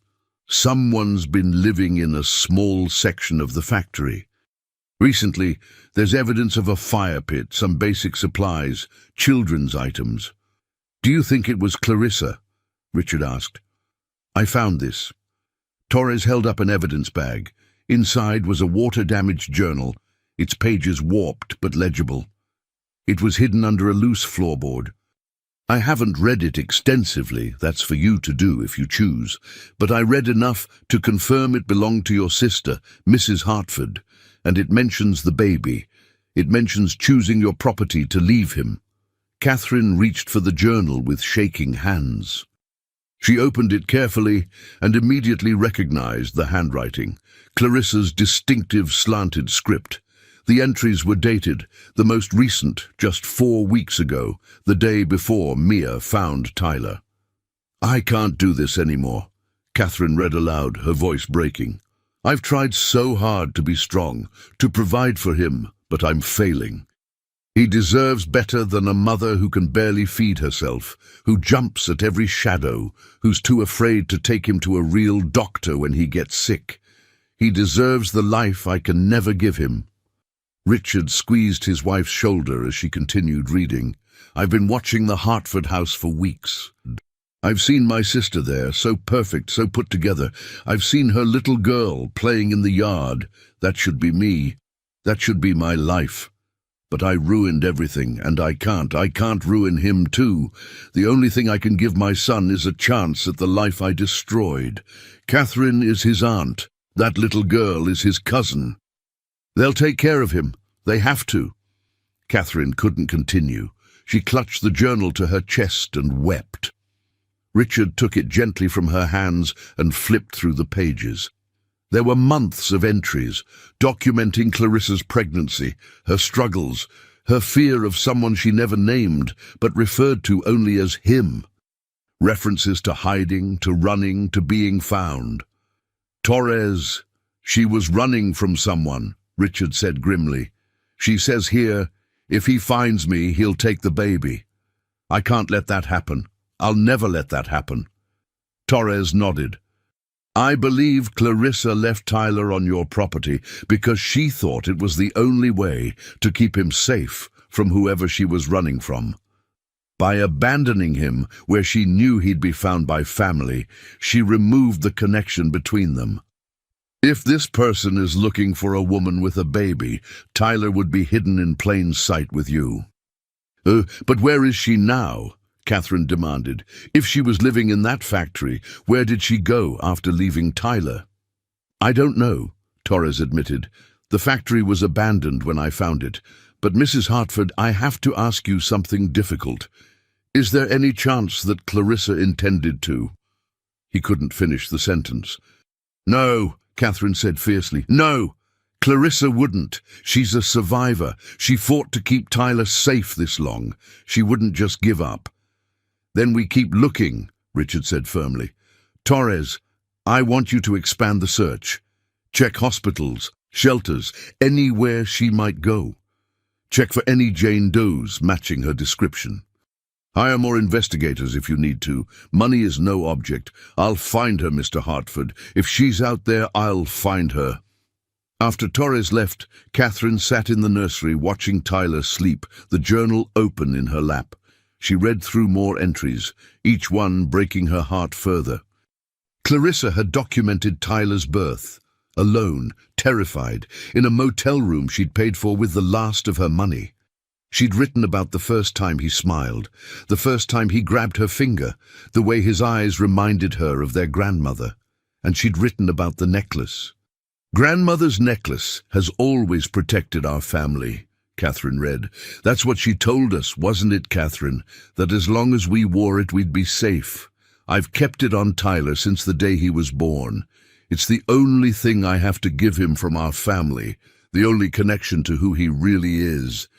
Someone's been living in a small section of the factory. Recently, there's evidence of a fire pit, some basic supplies, children's items. "Do you think it was Clarissa?" Richard asked. "I found this." Torres held up an evidence bag. Inside was a water-damaged journal, its pages warped but legible. It was hidden under a loose floorboard. "I haven't read it extensively, that's for you to do if you choose, but I read enough to confirm it belonged to your sister, Mrs. Hartford, and it mentions the baby. It mentions choosing your property to leave him." Catherine reached for the journal with shaking hands. She opened it carefully and immediately recognized the handwriting, Clarissa's distinctive slanted script. The entries were dated, the most recent just 4 weeks ago, the day before Mia found Tyler. "I can't do this anymore," Catherine read aloud, her voice breaking. "I've tried so hard to be strong, to provide for him, but I'm failing. He deserves better than a mother who can barely feed herself, who jumps at every shadow, who's too afraid to take him to a real doctor when he gets sick. He deserves the life I can never give him." Richard squeezed his wife's shoulder as she continued reading. "I've been watching the Hartford house for weeks. I've seen my sister there, so perfect, so put together. I've seen her little girl playing in the yard. That should be me. That should be my life. But I ruined everything, and I can't ruin him too. The only thing I can give my son is a chance at the life I destroyed. Catherine is his aunt. That little girl is his cousin. They'll take care of him. They have to." Catherine couldn't continue. She clutched the journal to her chest and wept. Richard took it gently from her hands and flipped through the pages. There were months of entries, documenting Clarissa's pregnancy, her struggles, her fear of someone she never named, but referred to only as him. References to hiding, to running, to being found. "Torres, she was running from someone," Richard said grimly. "She says here, if he finds me, he'll take the baby. I can't let that happen. I'll never let that happen." Torres nodded. "I believe Clarissa left Tyler on your property because she thought it was the only way to keep him safe from whoever she was running from. By abandoning him where she knew he'd be found by family, she removed the connection between them. If this person is looking for a woman with a baby, Tyler would be hidden in plain sight with you." But where is she now?" Catherine demanded. "If she was living in that factory, where did she go after leaving Tyler?" "I don't know," Torres admitted. "The factory was abandoned when I found it. But Mrs. Hartford, I have to ask you something difficult. Is there any chance that Clarissa intended to?" He couldn't finish the sentence. "No," Catherine said fiercely. "No! Clarissa wouldn't. She's a survivor. She fought to keep Tyler safe this long. She wouldn't just give up." "Then we keep looking," Richard said firmly. "Torres, I want you to expand the search. Check hospitals, shelters, anywhere she might go. Check for any Jane Does matching her description. Hire more investigators if you need to. Money is no object. I'll find her, Mr. Hartford. If she's out there, I'll find her." After Torres left, Catherine sat in the nursery watching Tyler sleep, the journal open in her lap. She read through more entries, each one breaking her heart further. Clarissa had documented Tyler's birth, alone, terrified, in a motel room she'd paid for with the last of her money. She'd written about the first time he smiled, the first time he grabbed her finger, the way his eyes reminded her of their grandmother. And she'd written about the necklace. "Grandmother's necklace has always protected our family," Catherine read. "That's what she told us, wasn't it, Catherine? That as long as we wore it, we'd be safe. I've kept it on Tyler since the day he was born. It's the only thing I have to give him from our family, the only connection to who he really is.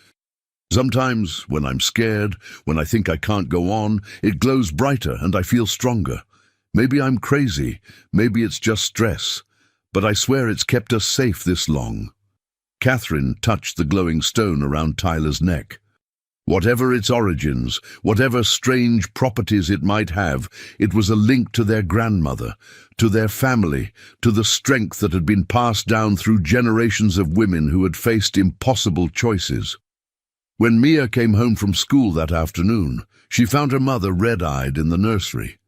Sometimes, when I'm scared, when I think I can't go on, it glows brighter and I feel stronger. Maybe I'm crazy, maybe it's just stress, but I swear it's kept us safe this long." Catherine touched the glowing stone around Tyler's neck. Whatever its origins, whatever strange properties it might have, it was a link to their grandmother, to their family, to the strength that had been passed down through generations of women who had faced impossible choices. When Mia came home from school that afternoon, she found her mother red-eyed in the nursery.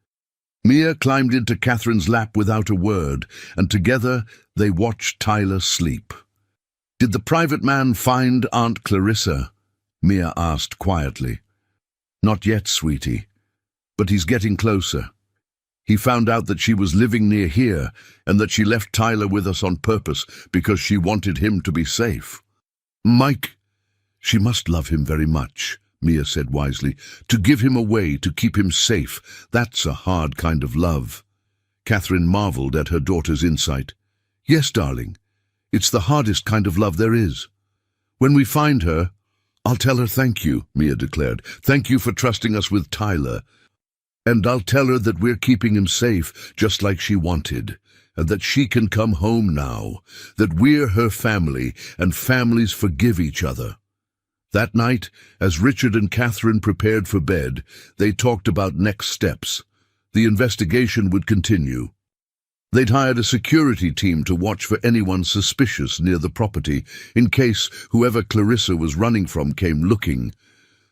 Mia climbed into Catherine's lap without a word, and together they watched Tyler sleep. "Did the private man find Aunt Clarissa?" Mia asked quietly. "Not yet, sweetie, but he's getting closer. He found out that she was living near here and that she left Tyler with us on purpose because she wanted him to be safe." "Mike, she must love him very much," Mia said wisely. "To give him away, to keep him safe, that's a hard kind of love." Catherine marveled at her daughter's insight. "Yes, darling, it's the hardest kind of love there is. When we find her, I'll tell her thank you," Mia declared. "Thank you for trusting us with Tyler. And I'll tell her that we're keeping him safe, just like she wanted, and that she can come home now, that we're her family, and families forgive each other." That night, as Richard and Catherine prepared for bed, they talked about next steps. The investigation would continue. They'd hired a security team to watch for anyone suspicious near the property, in case whoever Clarissa was running from came looking.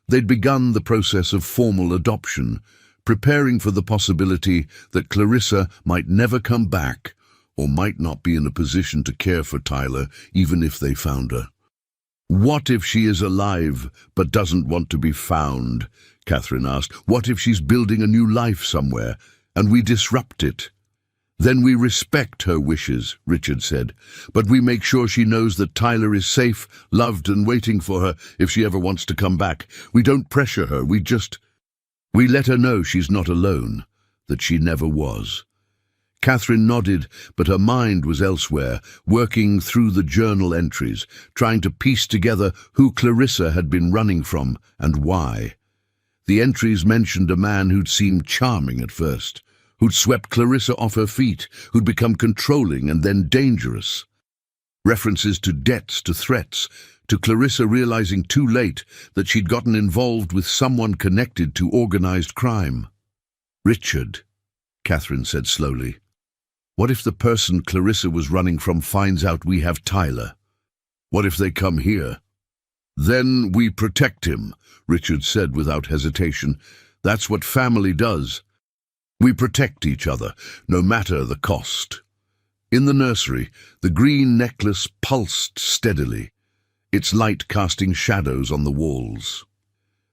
They'd begun the process of formal adoption, preparing for the possibility that Clarissa might never come back, or might not be in a position to care for Tyler, even if they found her. "What if she is alive, but doesn't want to be found?" Catherine asked. "What if she's building a new life somewhere, and we disrupt it?" "Then we respect her wishes," Richard said, "but we make sure she knows that Tyler is safe, loved, and waiting for her if she ever wants to come back. We don't pressure her, we let her know she's not alone, that she never was." Catherine nodded, but her mind was elsewhere, working through the journal entries, trying to piece together who Clarissa had been running from and why. The entries mentioned a man who'd seemed charming at first, who'd swept Clarissa off her feet, who'd become controlling and then dangerous. References to debts, to threats, to Clarissa realizing too late that she'd gotten involved with someone connected to organized crime. "Richard," Catherine said slowly, "what if the person Clarissa was running from finds out we have Tyler? What if they come here?" "Then we protect him," Richard said without hesitation. "That's what family does. We protect each other, no matter the cost." In the nursery, the green necklace pulsed steadily, its light casting shadows on the walls.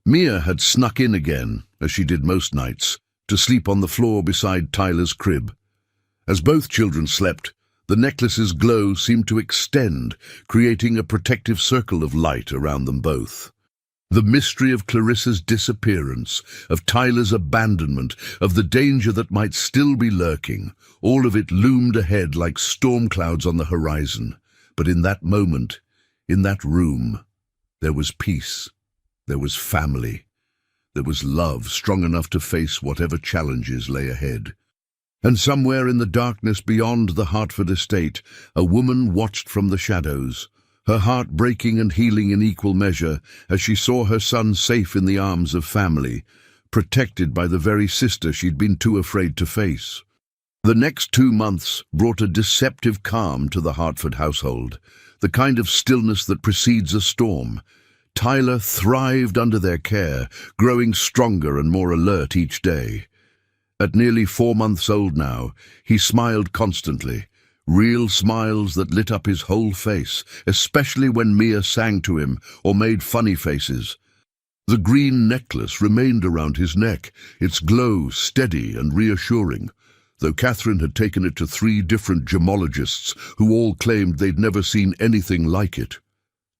Mia had snuck in again, as she did most nights, to sleep on the floor beside Tyler's crib. As both children slept, the necklace's glow seemed to extend, creating a protective circle of light around them both. The mystery of Clarissa's disappearance, of Tyler's abandonment, of the danger that might still be lurking, all of it loomed ahead like storm clouds on the horizon. But in that moment, in that room, there was peace, there was family, there was love strong enough to face whatever challenges lay ahead. And somewhere in the darkness beyond the Hartford estate, a woman watched from the shadows, her heart breaking and healing in equal measure as she saw her son safe in the arms of family, protected by the very sister she'd been too afraid to face. The next 2 months brought a deceptive calm to the Hartford household, the kind of stillness that precedes a storm. Tyler thrived under their care, growing stronger and more alert each day. At nearly 4 months old now, he smiled constantly, real smiles that lit up his whole face, especially when Mia sang to him or made funny faces. The green necklace remained around his neck, its glow steady and reassuring, though Catherine had taken it to 3 different gemologists who all claimed they'd never seen anything like it.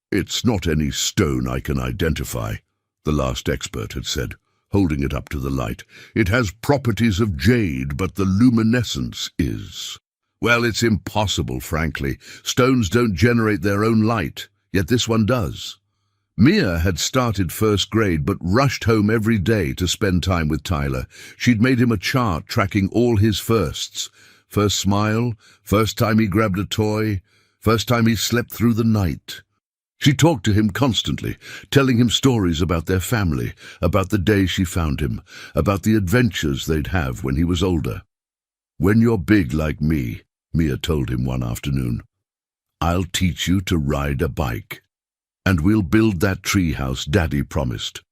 "It's not any stone I can identify," the last expert had said, holding it up to the light. "It has properties of jade, but the luminescence is. Well, it's impossible, frankly. Stones don't generate their own light, yet this one does." Mia had started first grade but rushed home every day to spend time with Tyler. She'd made him a chart tracking all his firsts. First smile, first time he grabbed a toy, first time he slept through the night. She talked to him constantly, telling him stories about their family, about the day she found him, about the adventures they'd have when he was older. "When you're big like me," Mia told him one afternoon, "I'll teach you to ride a bike. And we'll build that treehouse Daddy promised.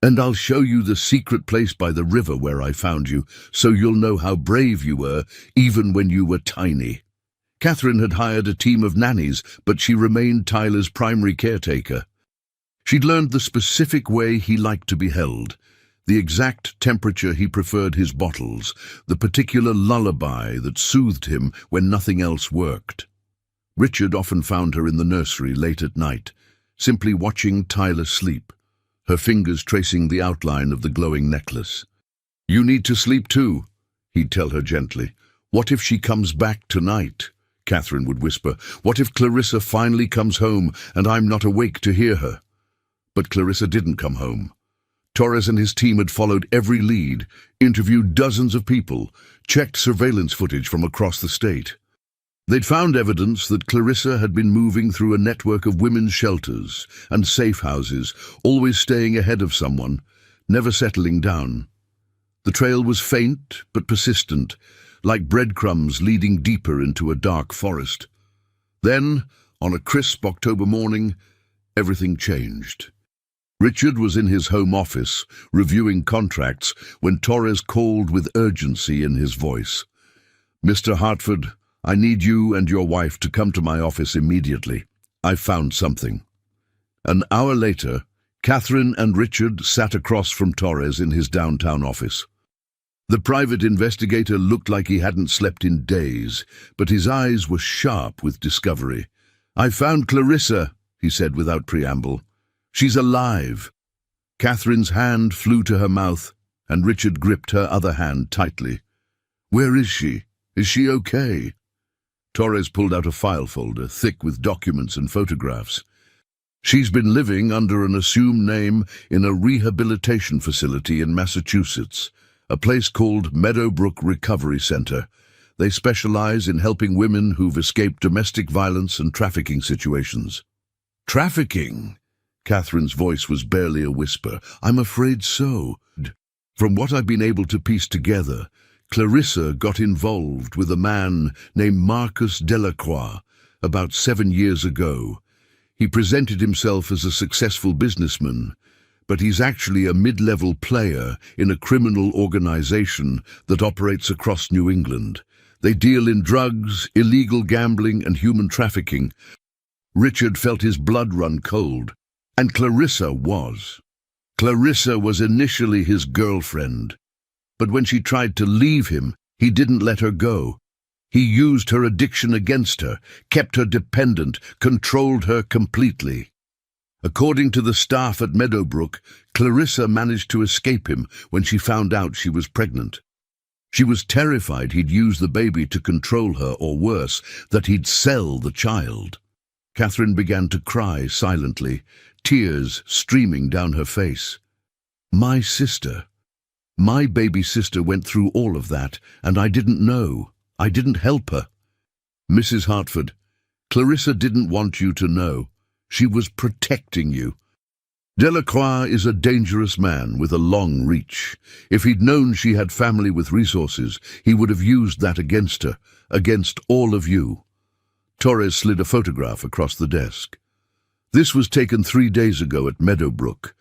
And I'll show you the secret place by the river where I found you, so you'll know how brave you were, even when you were tiny." Catherine had hired a team of nannies, but she remained Tyler's primary caretaker. She'd learned the specific way he liked to be held, the exact temperature he preferred his bottles, the particular lullaby that soothed him when nothing else worked. Richard often found her in the nursery late at night, simply watching Tyler sleep, her fingers tracing the outline of the glowing necklace. "You need to sleep too," he'd tell her gently. "What if she comes back tonight?" Catherine would whisper. "What if Clarissa finally comes home and I'm not awake to hear her?" But Clarissa didn't come home. Torres and his team had followed every lead, interviewed dozens of people, checked surveillance footage from across the state. They'd found evidence that Clarissa had been moving through a network of women's shelters and safe houses, always staying ahead of someone, never settling down. The trail was faint but persistent, like breadcrumbs leading deeper into a dark forest. Then, on a crisp October morning, everything changed. Richard was in his home office, reviewing contracts, when Torres called with urgency in his voice. "Mr. Hartford, I need you and your wife to come to my office immediately. I've found something." An hour later, Catherine and Richard sat across from Torres in his downtown office. The private investigator looked like he hadn't slept in days, but his eyes were sharp with discovery. "I found Clarissa," he said without preamble. "She's alive." Catherine's hand flew to her mouth, and Richard gripped her other hand tightly. "Where is she? Is she okay?" Torres pulled out a file folder, thick with documents and photographs. "She's been living under an assumed name in a rehabilitation facility in Massachusetts, a place called Meadowbrook Recovery Center. They specialize in helping women who've escaped domestic violence and trafficking situations." "Trafficking?" Catherine's voice was barely a whisper. "I'm afraid so. From what I've been able to piece together, Clarissa got involved with a man named Marcus Delacroix about 7 years ago. He presented himself as a successful businessman, but he's actually a mid-level player in a criminal organization that operates across New England. They deal in drugs, illegal gambling, and human trafficking." Richard felt his blood run cold. And Clarissa was. Clarissa was initially his girlfriend. But when she tried to leave him, he didn't let her go. He used her addiction against her, kept her dependent, controlled her completely. According to the staff at Meadowbrook, Clarissa managed to escape him when she found out she was pregnant. She was terrified he'd use the baby to control her, or worse, that he'd sell the child. Catherine began to cry silently, tears streaming down her face. "My sister. My baby sister went through all of that, and I didn't know. I didn't help her." "Mrs. Hartford, Clarissa didn't want you to know. She was protecting you. Delacroix is a dangerous man with a long reach. If he'd known she had family with resources, he would have used that against her, against all of you." Torres slid a photograph across the desk. "This was taken 3 days ago at Meadowbrook.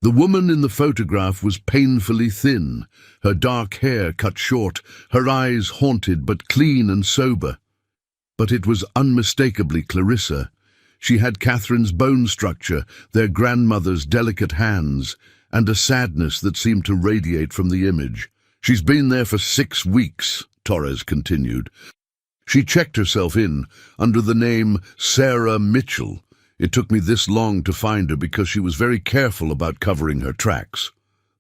The woman in the photograph was painfully thin, her dark hair cut short, her eyes haunted but clean and sober. But it was unmistakably Clarissa. She had Catherine's bone structure, their grandmother's delicate hands, and a sadness that seemed to radiate from the image. "She's been there for 6 weeks, Torres continued. "She checked herself in, under the name Sarah Mitchell. It took me this long to find her because she was very careful about covering her tracks.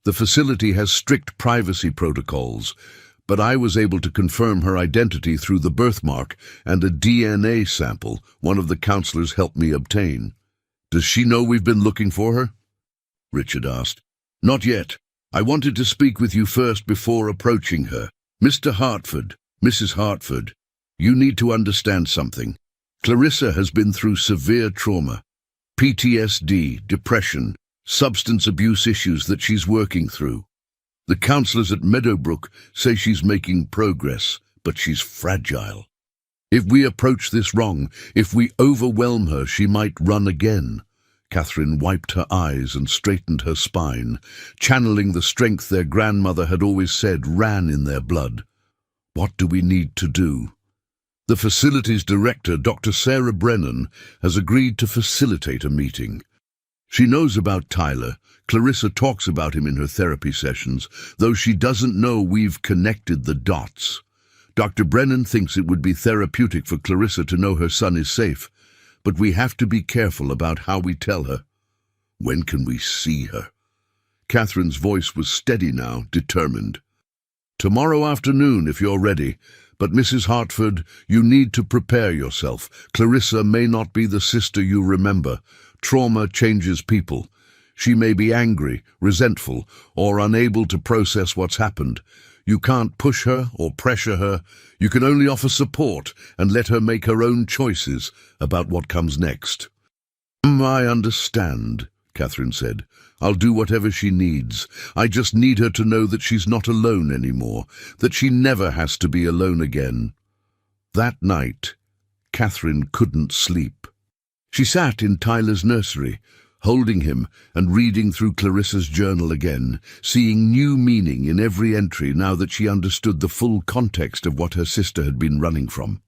The facility has strict privacy protocols, but I was able to confirm her identity through the birthmark and a DNA sample one of the counselors helped me obtain. Does she know we've been looking for her? Richard asked. Not yet. I wanted to speak with you first before approaching her. Mr. Hartford, Mrs. Hartford, you need to understand something. Clarissa has been through severe trauma, PTSD, depression, substance abuse issues that she's working through. The counselors at Meadowbrook say she's making progress, but she's fragile. If we approach this wrong, if we overwhelm her, she might run again. Catherine wiped her eyes and straightened her spine, channeling the strength their grandmother had always said ran in their blood. What do we need to do? The facilities director, Dr. Sarah Brennan, has agreed to facilitate a meeting. She knows about Tyler. Clarissa talks about him in her therapy sessions, though she doesn't know we've connected the dots. Dr. Brennan thinks it would be therapeutic for Clarissa to know her son is safe, but we have to be careful about how we tell her. When can we see her? Catherine's voice was steady now, determined. Tomorrow afternoon, if you're ready. But Mrs. Hartford, you need to prepare yourself. Clarissa may not be the sister you remember. Trauma changes people. She may be angry, resentful, or unable to process what's happened. You can't push her or pressure her. You can only offer support and let her make her own choices about what comes next. I understand, Catherine said. I'll do whatever she needs. I just need her to know that she's not alone anymore, that she never has to be alone again. That night, Catherine couldn't sleep. She sat in Tyler's nursery, holding him and reading through Clarissa's journal again, seeing new meaning in every entry now that she understood the full context of what her sister had been running from.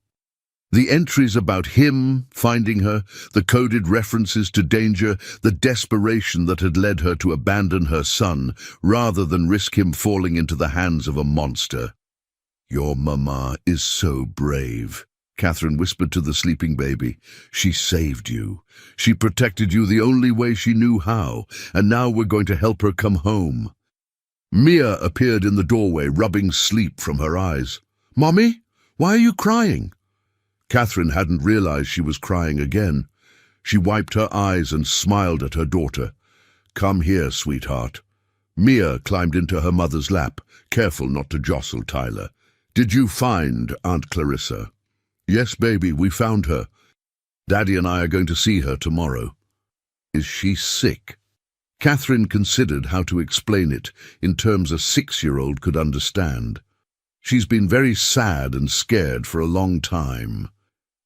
The entries about him finding her, the coded references to danger, the desperation that had led her to abandon her son rather than risk him falling into the hands of a monster. Your mama is so brave, Catherine whispered to the sleeping baby. She saved you. She protected you the only way she knew how, and now we're going to help her come home. Mia appeared in the doorway, rubbing sleep from her eyes. Mommy, why are you crying? Catherine hadn't realized she was crying again. She wiped her eyes and smiled at her daughter. Come here, sweetheart. Mia climbed into her mother's lap, careful not to jostle Tyler. Did you find Aunt Clarissa? Yes, baby, we found her. Daddy and I are going to see her tomorrow. Is she sick? Catherine considered how to explain it in terms a 6-year-old could understand. She's been very sad and scared for a long time.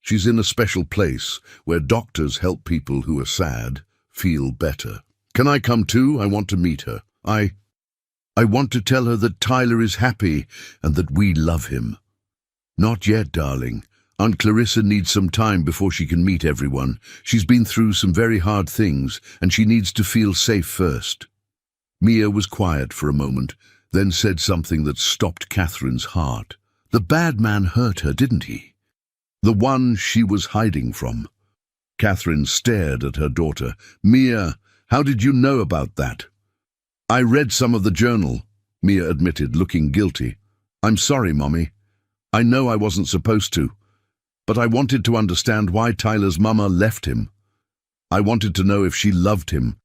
She's in a special place where doctors help people who are sad feel better. Can I come too? I want to meet her. I want to tell her that Tyler is happy and that we love him. Not yet, darling. Aunt Clarissa needs some time before she can meet everyone. She's been through some very hard things, and she needs to feel safe first. Mia was quiet for a moment, then said something that stopped Catherine's heart. The bad man hurt her, didn't he? The one she was hiding from. Catherine stared at her daughter. Mia, how did you know about that? I read some of the journal, Mia admitted, looking guilty. I'm sorry, Mommy. I know I wasn't supposed to. But I wanted to understand why Tyler's mama left him. I wanted to know if she loved him.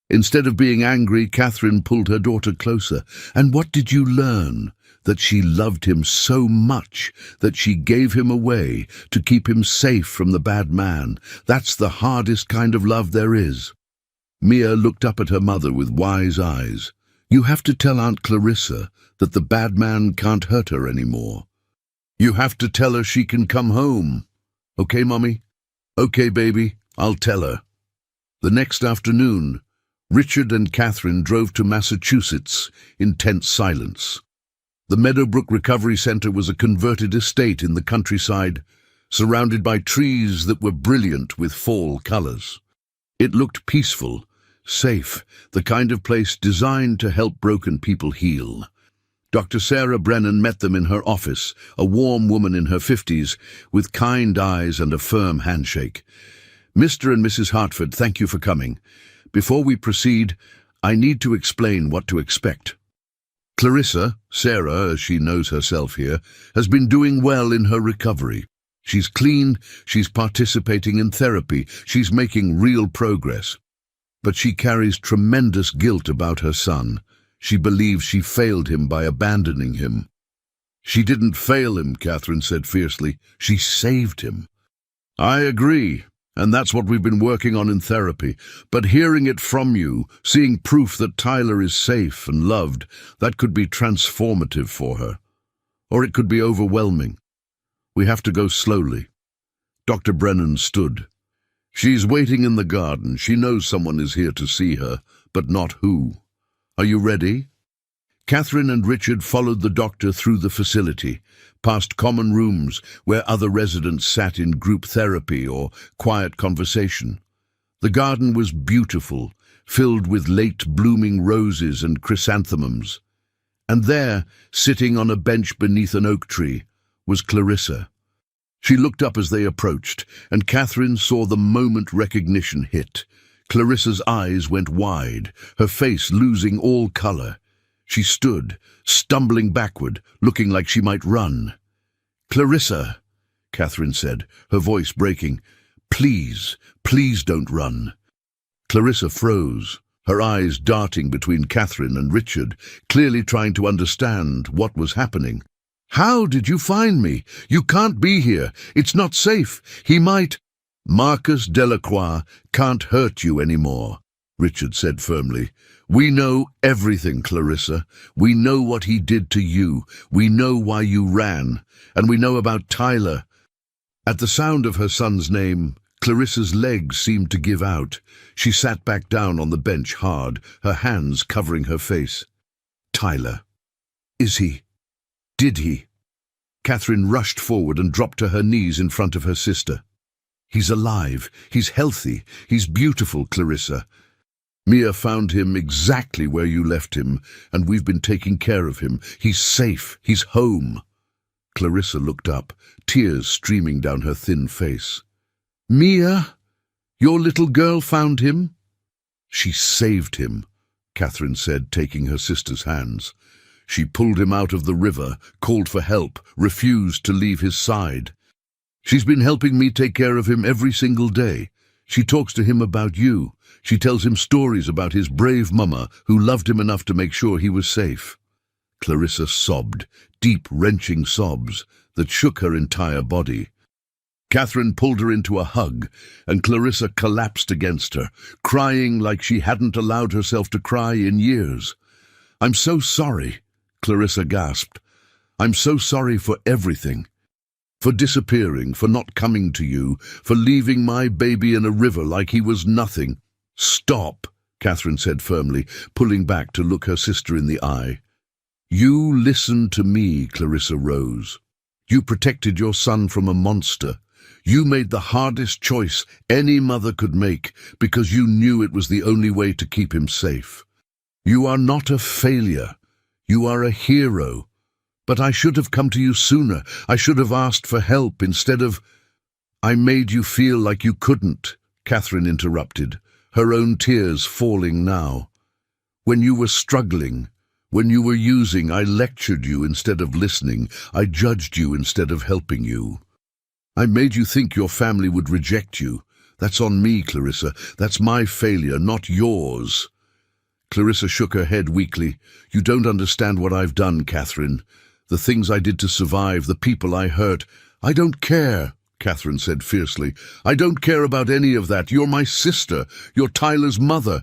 Instead of being angry, Catherine pulled her daughter closer. And what did you learn? That she loved him so much that she gave him away to keep him safe from the bad man. That's the hardest kind of love there is. Mia looked up at her mother with wise eyes. You have to tell Aunt Clarissa that the bad man can't hurt her anymore. You have to tell her she can come home. Okay, Mommy? Okay, baby, I'll tell her. The next afternoon, Richard and Catherine drove to Massachusetts in tense silence. The Meadowbrook Recovery Center was a converted estate in the countryside, surrounded by trees that were brilliant with fall colors. It looked peaceful, safe, the kind of place designed to help broken people heal. Dr. Sarah Brennan met them in her office, a warm woman in her 50s, with kind eyes and a firm handshake. Mr. and Mrs. Hartford, thank you for coming. Before we proceed, I need to explain what to expect. Clarissa, Sarah as she knows herself here, has been doing well in her recovery. She's clean, she's participating in therapy, she's making real progress. But she carries tremendous guilt about her son. She believes she failed him by abandoning him. She didn't fail him, Catherine said fiercely. She saved him. I agree, and that's what we've been working on in therapy. But hearing it from you, seeing proof that Tyler is safe and loved, that could be transformative for her. Or it could be overwhelming. We have to go slowly. Dr. Brennan stood. She's waiting in the garden. She knows someone is here to see her, but not who. Are you ready? Catherine and Richard followed the doctor through the facility, past common rooms where other residents sat in group therapy or quiet conversation. The garden was beautiful, filled with late-blooming roses and chrysanthemums. And there, sitting on a bench beneath an oak tree, was Clarissa. She looked up as they approached, and Catherine saw the moment recognition hit. Clarissa's eyes went wide, her face losing all color. She stood, stumbling backward, looking like she might run. "Clarissa," Catherine said, her voice breaking, "please, please don't run." Clarissa froze, her eyes darting between Catherine and Richard, clearly trying to understand what was happening. "How did you find me? You can't be here. It's not safe. He might—" "Marcus Delacroix can't hurt you anymore," Richard said firmly. "We know everything, Clarissa. We know what he did to you. We know why you ran. And we know about Tyler." At the sound of her son's name, Clarissa's legs seemed to give out. She sat back down on the bench hard, her hands covering her face. "Tyler. Is he? Did he?" Catherine rushed forward and dropped to her knees in front of her sister. "He's alive. He's healthy. He's beautiful, Clarissa. Mia found him exactly where you left him, and we've been taking care of him. He's safe. He's home." Clarissa looked up, tears streaming down her thin face. "Mia? Your little girl found him?" "She saved him," Catherine said, taking her sister's hands. "She pulled him out of the river, called for help, refused to leave his side. She's been helping me take care of him every single day. She talks to him about you. She tells him stories about his brave mama who loved him enough to make sure he was safe." Clarissa sobbed, deep, wrenching sobs that shook her entire body. Catherine pulled her into a hug, and Clarissa collapsed against her, crying like she hadn't allowed herself to cry in years. "I'm so sorry," Clarissa gasped. "I'm so sorry for everything. For disappearing, for not coming to you, for leaving my baby in a river like he was nothing." "Stop," Catherine said firmly, pulling back to look her sister in the eye. "You listened to me," Clarissa rose. "You protected your son from a monster. You made the hardest choice any mother could make because you knew it was the only way to keep him safe. You are not a failure. You are a hero. But I should have come to you sooner. I should have asked for help instead of—" "I made you feel like you couldn't," Catherine interrupted, her own tears falling now. "When you were struggling, when you were using, I lectured you instead of listening. I judged you instead of helping you. I made you think your family would reject you. That's on me, Clarissa. That's my failure, not yours." Clarissa shook her head weakly. "You don't understand what I've done, Catherine. The things I did to survive, the people I hurt." "I don't care," Catherine said fiercely. "I don't care about any of that. You're my sister. You're Tyler's mother.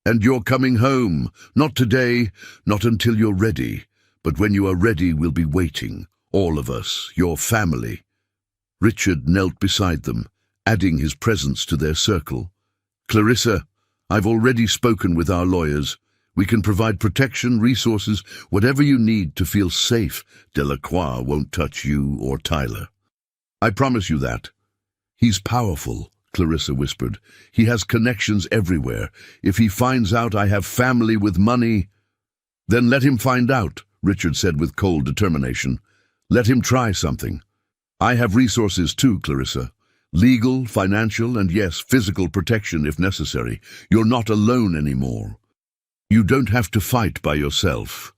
And you're coming home. Not today, not until you're ready. But when you are ready, we'll be waiting. All of us, your family." Richard knelt beside them, adding his presence to their circle. "Clarissa, I've already spoken with our lawyers. We can provide protection, resources, whatever you need to feel safe. Delacroix won't touch you or Tyler. I promise you that." "He's powerful," Clarissa whispered. "He has connections everywhere. If he finds out I have family with money—" "Then let him find out," Richard said with cold determination. "Let him try something. I have resources too, Clarissa. Legal, financial, and yes, physical protection if necessary. You're not alone anymore. You don't have to fight by yourself."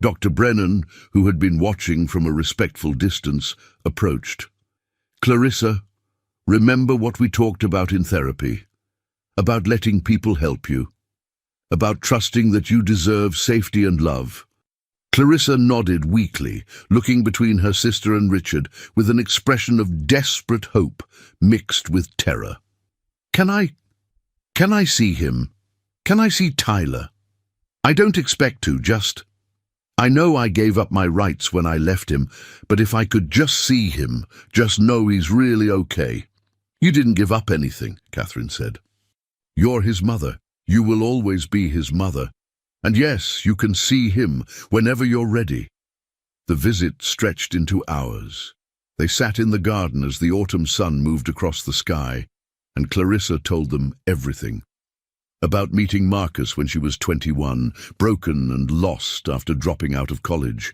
Dr. Brennan, who had been watching from a respectful distance, approached. Clarissa, remember what we talked about in therapy, about letting people help you, about trusting that you deserve safety and love. Clarissa nodded weakly, looking between her sister and Richard with an expression of desperate hope mixed with terror. Can I see him? Can I see Tyler? I don't expect to, I know I gave up my rights when I left him, but if I could just see him, just know he's really okay. You didn't give up anything, Catherine said. You're his mother. You will always be his mother. And yes, you can see him whenever you're ready. The visit stretched into hours. They sat in the garden as the autumn sun moved across the sky, and Clarissa told them everything. About meeting Marcus when she was 21, broken and lost after dropping out of college.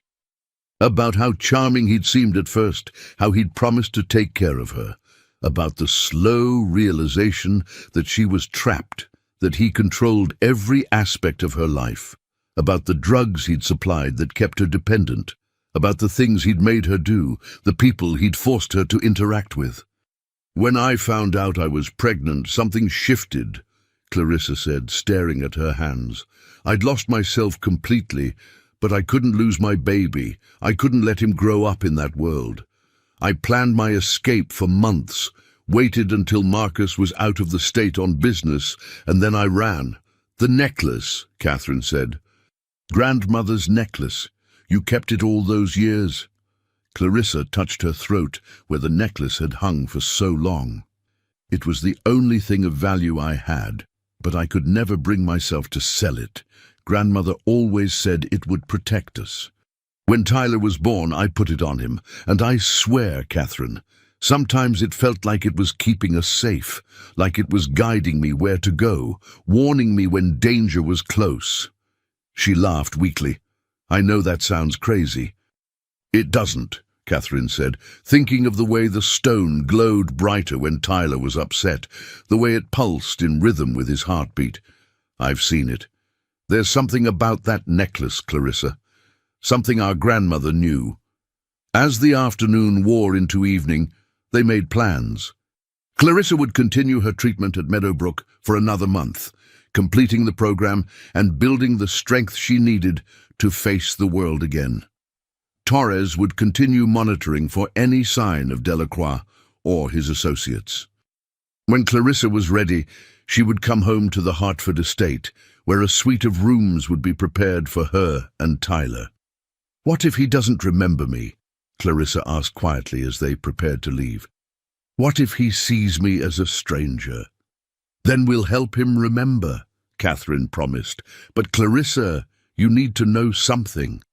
About how charming he'd seemed at first, how he'd promised to take care of her. About the slow realization that she was trapped, that he controlled every aspect of her life. About the drugs he'd supplied that kept her dependent. About the things he'd made her do, the people he'd forced her to interact with. When I found out I was pregnant, something shifted, Clarissa said, staring at her hands. I'd lost myself completely, but I couldn't lose my baby. I couldn't let him grow up in that world. I planned my escape for months, waited until Marcus was out of the state on business, and then I ran. The necklace, Catherine said. Grandmother's necklace. You kept it all those years. Clarissa touched her throat where the necklace had hung for so long. It was the only thing of value I had, but I could never bring myself to sell it. Grandmother always said it would protect us. When Tyler was born, I put it on him, and I swear, Catherine, sometimes it felt like it was keeping us safe, like it was guiding me where to go, warning me when danger was close. She laughed weakly. I know that sounds crazy. It doesn't, Catherine said, thinking of the way the stone glowed brighter when Tyler was upset, the way it pulsed in rhythm with his heartbeat. I've seen it. There's something about that necklace, Clarissa. Something our grandmother knew. As the afternoon wore into evening, they made plans. Clarissa would continue her treatment at Meadowbrook for another month, completing the program and building the strength she needed to face the world again. Torres would continue monitoring for any sign of Delacroix or his associates. When Clarissa was ready, she would come home to the Hartford estate, where a suite of rooms would be prepared for her and Tyler. What if he doesn't remember me? Clarissa asked quietly as they prepared to leave. What if he sees me as a stranger? Then we'll help him remember, Catherine promised. But Clarissa, you need to know something.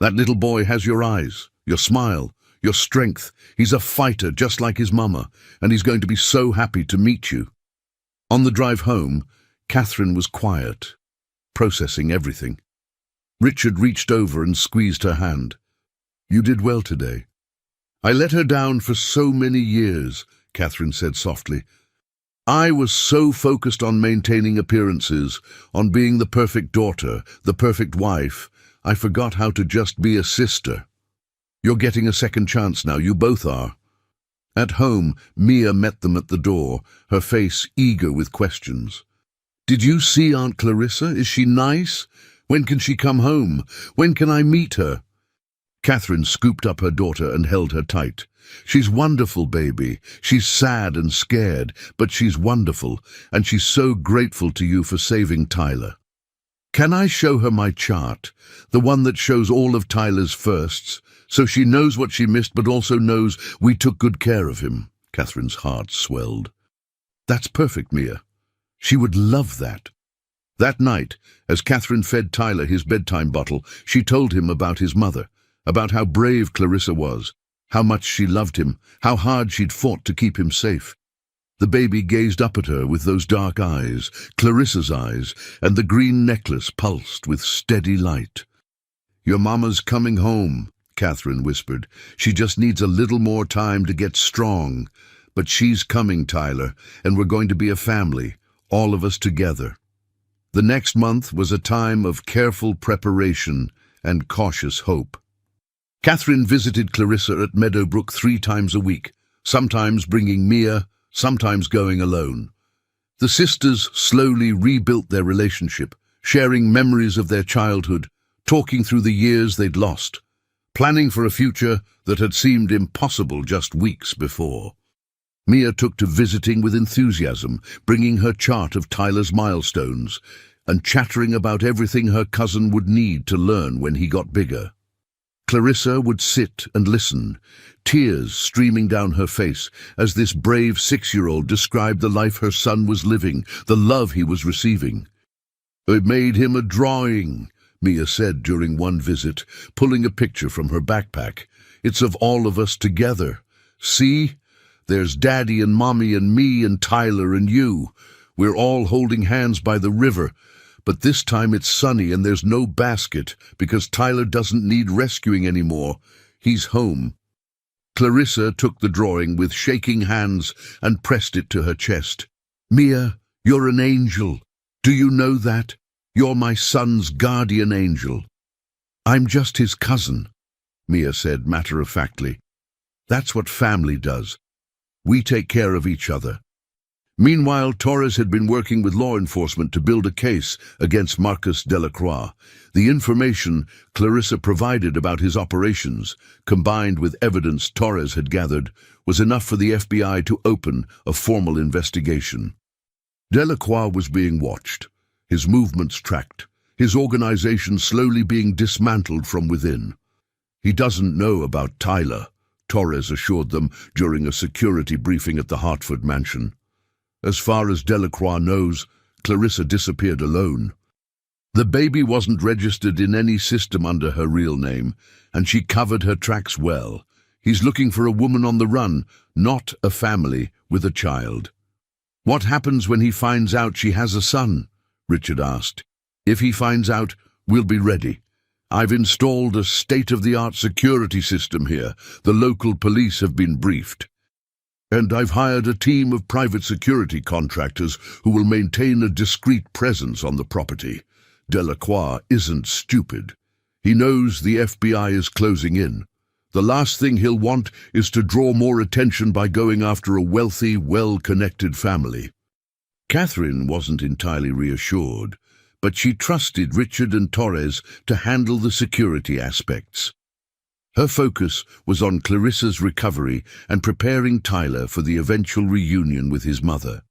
That little boy has your eyes, your smile, your strength. He's a fighter just like his mama, and he's going to be so happy to meet you. On the drive home, Catherine was quiet, processing everything. Richard reached over and squeezed her hand. You did well today. I let her down for so many years, Catherine said softly. I was so focused on maintaining appearances, on being the perfect daughter, the perfect wife, I forgot how to just be a sister. You're getting a second chance now, you both are. At home, Mia met them at the door, her face eager with questions. Did you see Aunt Clarissa? Is she nice? When can she come home? When can I meet her? Catherine scooped up her daughter and held her tight. She's wonderful, baby. She's sad and scared, but she's wonderful, and she's so grateful to you for saving Tyler. Can I show her my chart, the one that shows all of Tyler's firsts, so she knows what she missed but also knows we took good care of him? Catherine's heart swelled. That's perfect, Mia. She would love that. That night, as Catherine fed Tyler his bedtime bottle, she told him about his mother, about how brave Clarissa was, how much she loved him, how hard she'd fought to keep him safe. The baby gazed up at her with those dark eyes, Clarissa's eyes, and the green necklace pulsed with steady light. Your mama's coming home, Catherine whispered. She just needs a little more time to get strong. But she's coming, Tyler, and we're going to be a family, all of us together. The next month was a time of careful preparation and cautious hope. Catherine visited Clarissa at Meadowbrook 3 times a week, sometimes bringing Mia, sometimes going alone. The sisters slowly rebuilt their relationship, sharing memories of their childhood, talking through the years they'd lost, planning for a future that had seemed impossible just weeks before. Mia took to visiting with enthusiasm, bringing her chart of Tyler's milestones and chattering about everything her cousin would need to learn when he got bigger. Clarissa would sit and listen, tears streaming down her face as this brave 6-year-old described the life her son was living, the love he was receiving. "I made him a drawing," Mia said during one visit, pulling a picture from her backpack. "It's of all of us together. See? There's Daddy and Mommy and me and Tyler and you. We're all holding hands by the river. But this time it's sunny and there's no basket because Tyler doesn't need rescuing anymore. He's home." Clarissa took the drawing with shaking hands and pressed it to her chest. "Mia, you're an angel. Do you know that? You're my son's guardian angel." "I'm just his cousin," Mia said matter-of-factly. "That's what family does. We take care of each other." Meanwhile, Torres had been working with law enforcement to build a case against Marcus Delacroix. The information Clarissa provided about his operations, combined with evidence Torres had gathered, was enough for the FBI to open a formal investigation. Delacroix was being watched, his movements tracked, his organization slowly being dismantled from within. "He doesn't know about Tyler," Torres assured them during a security briefing at the Hartford mansion. As far as Delacroix knows, Clarissa disappeared alone. The baby wasn't registered in any system under her real name, and she covered her tracks well. He's looking for a woman on the run, not a family with a child. "What happens when he finds out she has a son?" Richard asked. "If he finds out, we'll be ready. I've installed a state-of-the-art security system here. The local police have been briefed. And I've hired a team of private security contractors who will maintain a discreet presence on the property. Delacroix isn't stupid. He knows the FBI is closing in. The last thing he'll want is to draw more attention by going after a wealthy, well-connected family." Catherine wasn't entirely reassured, but she trusted Richard and Torres to handle the security aspects. Her focus was on Clarissa's recovery and preparing Tyler for the eventual reunion with his mother.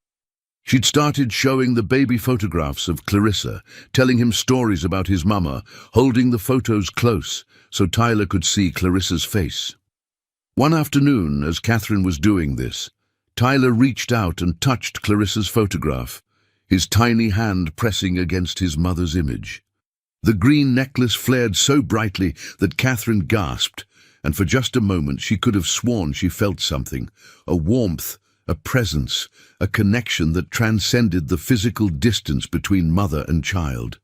She'd started showing the baby photographs of Clarissa, telling him stories about his mama, holding the photos close so Tyler could see Clarissa's face. One afternoon, as Catherine was doing this, Tyler reached out and touched Clarissa's photograph, his tiny hand pressing against his mother's image. The green necklace flared so brightly that Catherine gasped, and for just a moment she could have sworn she felt something, a warmth, a presence, a connection that transcended the physical distance between mother and child.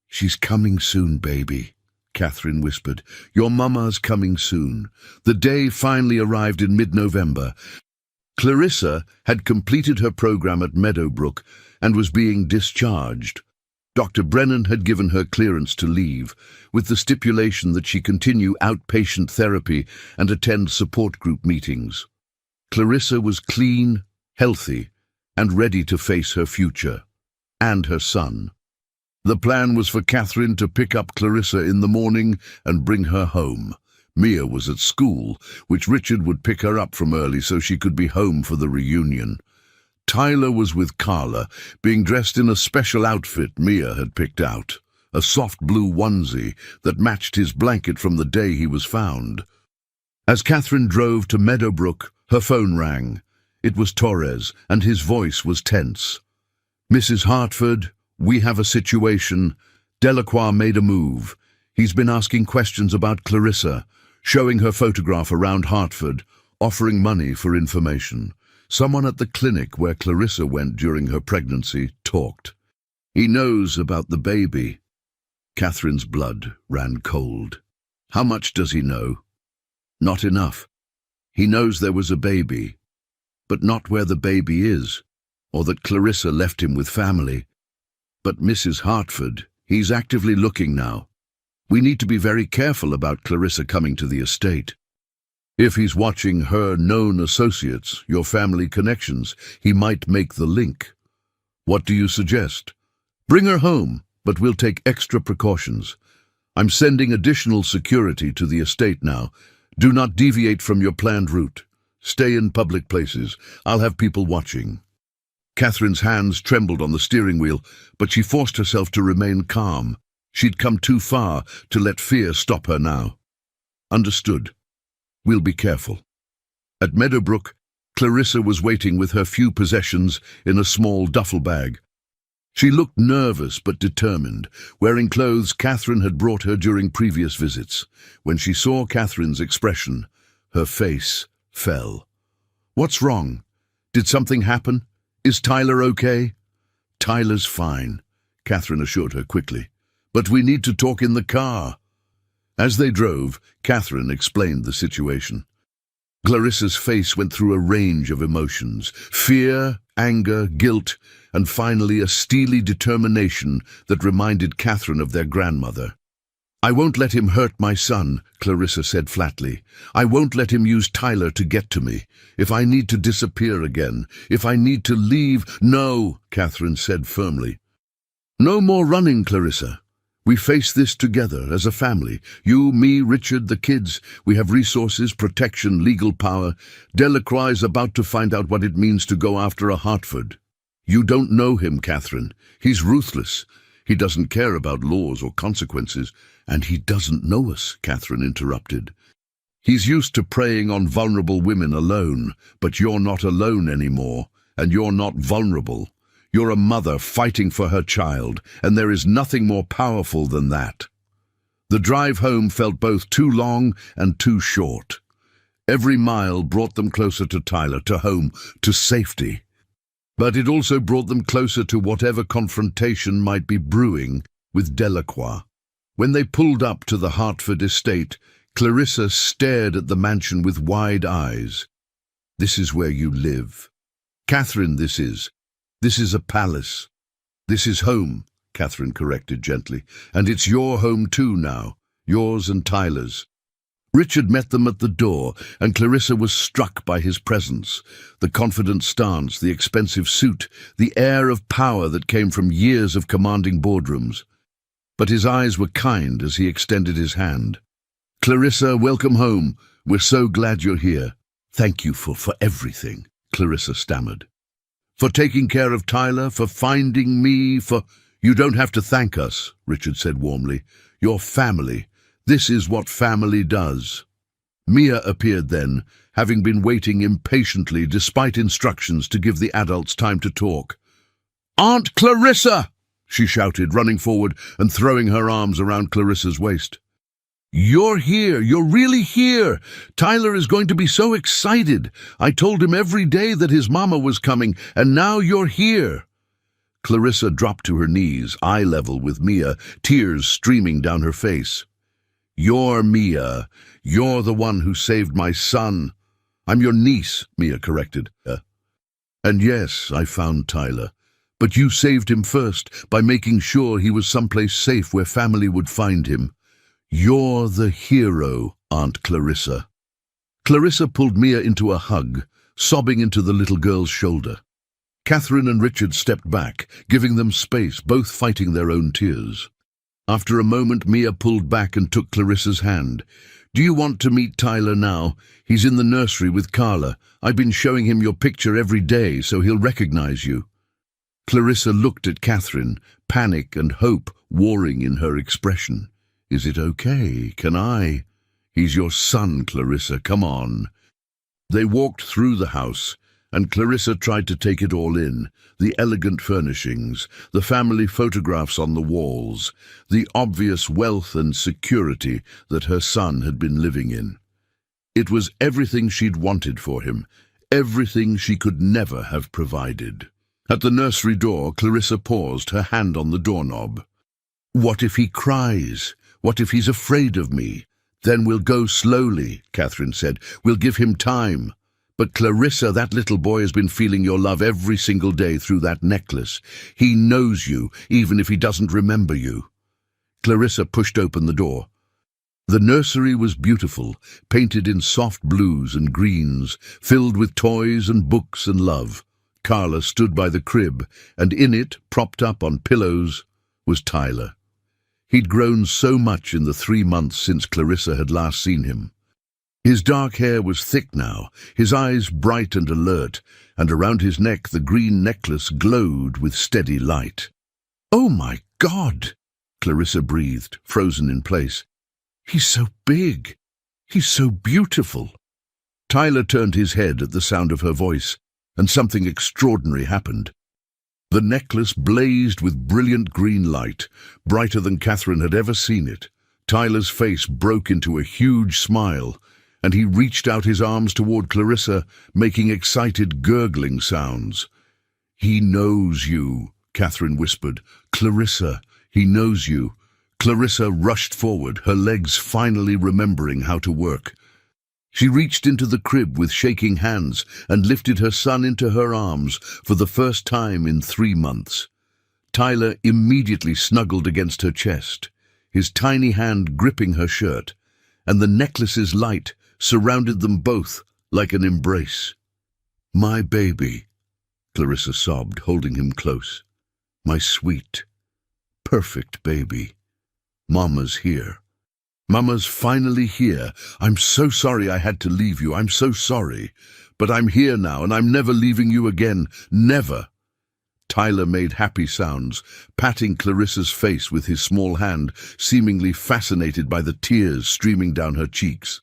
"She's coming soon, baby," Catherine whispered. "Your mama's coming soon." The day finally arrived in mid-November. Clarissa had completed her program at Meadowbrook and was being discharged. Dr. Brennan had given her clearance to leave, with the stipulation that she continue outpatient therapy and attend support group meetings. Clarissa was clean, healthy, and ready to face her future, and her son. The plan was for Catherine to pick up Clarissa in the morning and bring her home. Mia was at school, which Richard would pick her up from early so she could be home for the reunion. Tyler was with Carla, being dressed in a special outfit Mia had picked out, a soft blue onesie that matched his blanket from the day he was found. As Catherine drove to Meadowbrook, her phone rang. It was Torres, and his voice was tense. "Mrs. Hartford, we have a situation. Delacroix made a move. He's been asking questions about Clarissa, showing her photograph around Hartford, offering money for information. Someone at the clinic where Clarissa went during her pregnancy talked. He knows about the baby." Catherine's blood ran cold. "How much does he know?" "Not enough. He knows there was a baby, but not where the baby is, or that Clarissa left him with family. But Mrs. Hartford, he's actively looking now. We need to be very careful about Clarissa coming to the estate." If he's watching her known associates, your family connections, he might make the link. What do you suggest? Bring her home, but we'll take extra precautions. I'm sending additional security to the estate now. Do not deviate from your planned route. Stay in public places. I'll have people watching. Catherine's hands trembled on the steering wheel, but she forced herself to remain calm. She'd come too far to let fear stop her now. Understood. We'll be careful. At Meadowbrook, Clarissa was waiting with her few possessions in a small duffel bag. She looked nervous but determined, wearing clothes Catherine had brought her during previous visits. When she saw Catherine's expression, her face fell. What's wrong? Did something happen? Is Tyler okay? Tyler's fine, Catherine assured her quickly. But we need to talk in the car. As they drove, Catherine explained the situation. Clarissa's face went through a range of emotions: fear, anger, guilt, and finally a steely determination that reminded Catherine of their grandmother. I won't let him hurt my son, Clarissa said flatly. I won't let him use Tyler to get to me. If I need to disappear again, if I need to leave— No, Catherine said firmly. No more running, Clarissa. We face this together as a family. You, me, Richard, the kids. We have resources, protection, legal power. Delacroix is about to find out what it means to go after a Hartford. You don't know him, Catherine. He's ruthless. He doesn't care about laws or consequences. And he doesn't know us, Catherine interrupted. He's used to preying on vulnerable women alone, but you're not alone anymore, and you're not vulnerable. You're a mother fighting for her child, and there is nothing more powerful than that. The drive home felt both too long and too short. Every mile brought them closer to Tyler, to home, to safety. But it also brought them closer to whatever confrontation might be brewing with Delacroix. When they pulled up to the Hartford estate, Clarissa stared at the mansion with wide eyes. This is where you live. Catherine, this is a palace. This is home, Catherine corrected gently. And it's your home too now, yours and Tyler's. Richard met them at the door, and Clarissa was struck by his presence. The confident stance, the expensive suit, the air of power that came from years of commanding boardrooms. But his eyes were kind as he extended his hand. Clarissa, welcome home. We're so glad you're here. Thank you for everything, Clarissa stammered. For taking care of Tyler, for finding me, for— You don't have to thank us, Richard said warmly. Your family. This is what family does. Mia appeared then, having been waiting impatiently despite instructions to give the adults time to talk. Aunt Clarissa! She shouted, running forward and throwing her arms around Clarissa's waist. You're here. You're really here. Tyler is going to be so excited. I told him every day that his mama was coming, and now you're here. Clarissa dropped to her knees, eye level with Mia, tears streaming down her face. You're Mia. You're the one who saved my son. I'm your niece, Mia corrected. And yes, I found Tyler. But you saved him first by making sure he was someplace safe where family would find him. You're the hero, Aunt Clarissa. Clarissa pulled Mia into a hug, sobbing into the little girl's shoulder. Catherine and Richard stepped back, giving them space, both fighting their own tears. After a moment, Mia pulled back and took Clarissa's hand. Do you want to meet Tyler now? He's in the nursery with Carla. I've been showing him your picture every day, so he'll recognize you. Clarissa looked at Catherine, panic and hope warring in her expression. Is it okay? Can I? He's your son, Clarissa. Come on. They walked through the house, and Clarissa tried to take it all in. The elegant furnishings, the family photographs on the walls, the obvious wealth and security that her son had been living in. It was everything she'd wanted for him, everything she could never have provided. At the nursery door, Clarissa paused, her hand on the doorknob. What if he cries? What if he's afraid of me? Then we'll go slowly, Catherine said. We'll give him time. But Clarissa, that little boy has been feeling your love every single day through that necklace. He knows you, even if he doesn't remember you. Clarissa pushed open the door. The nursery was beautiful, painted in soft blues and greens, filled with toys and books and love. Carla stood by the crib, and in it, propped up on pillows, was Tyler. He'd grown so much in the 3 months since Clarissa had last seen him. His dark hair was thick now, his eyes bright and alert, and around his neck the green necklace glowed with steady light. "Oh, my God!" Clarissa breathed, frozen in place. "He's so big. He's so beautiful." Tyler turned his head at the sound of her voice, and something extraordinary happened. The necklace blazed with brilliant green light, brighter than Catherine had ever seen it. Tyler's face broke into a huge smile, and he reached out his arms toward Clarissa, making excited, gurgling sounds. "He knows you," Catherine whispered. "Clarissa, he knows you." Clarissa rushed forward, her legs finally remembering how to work. She reached into the crib with shaking hands and lifted her son into her arms for the first time in 3 months. Tyler immediately snuggled against her chest, his tiny hand gripping her shirt, and the necklace's light surrounded them both like an embrace. "My baby," Clarissa sobbed, holding him close. "My sweet, perfect baby. Mama's here. Mama's finally here. I'm so sorry I had to leave you. I'm so sorry. But I'm here now, and I'm never leaving you again. Never." Tyler made happy sounds, patting Clarissa's face with his small hand, seemingly fascinated by the tears streaming down her cheeks.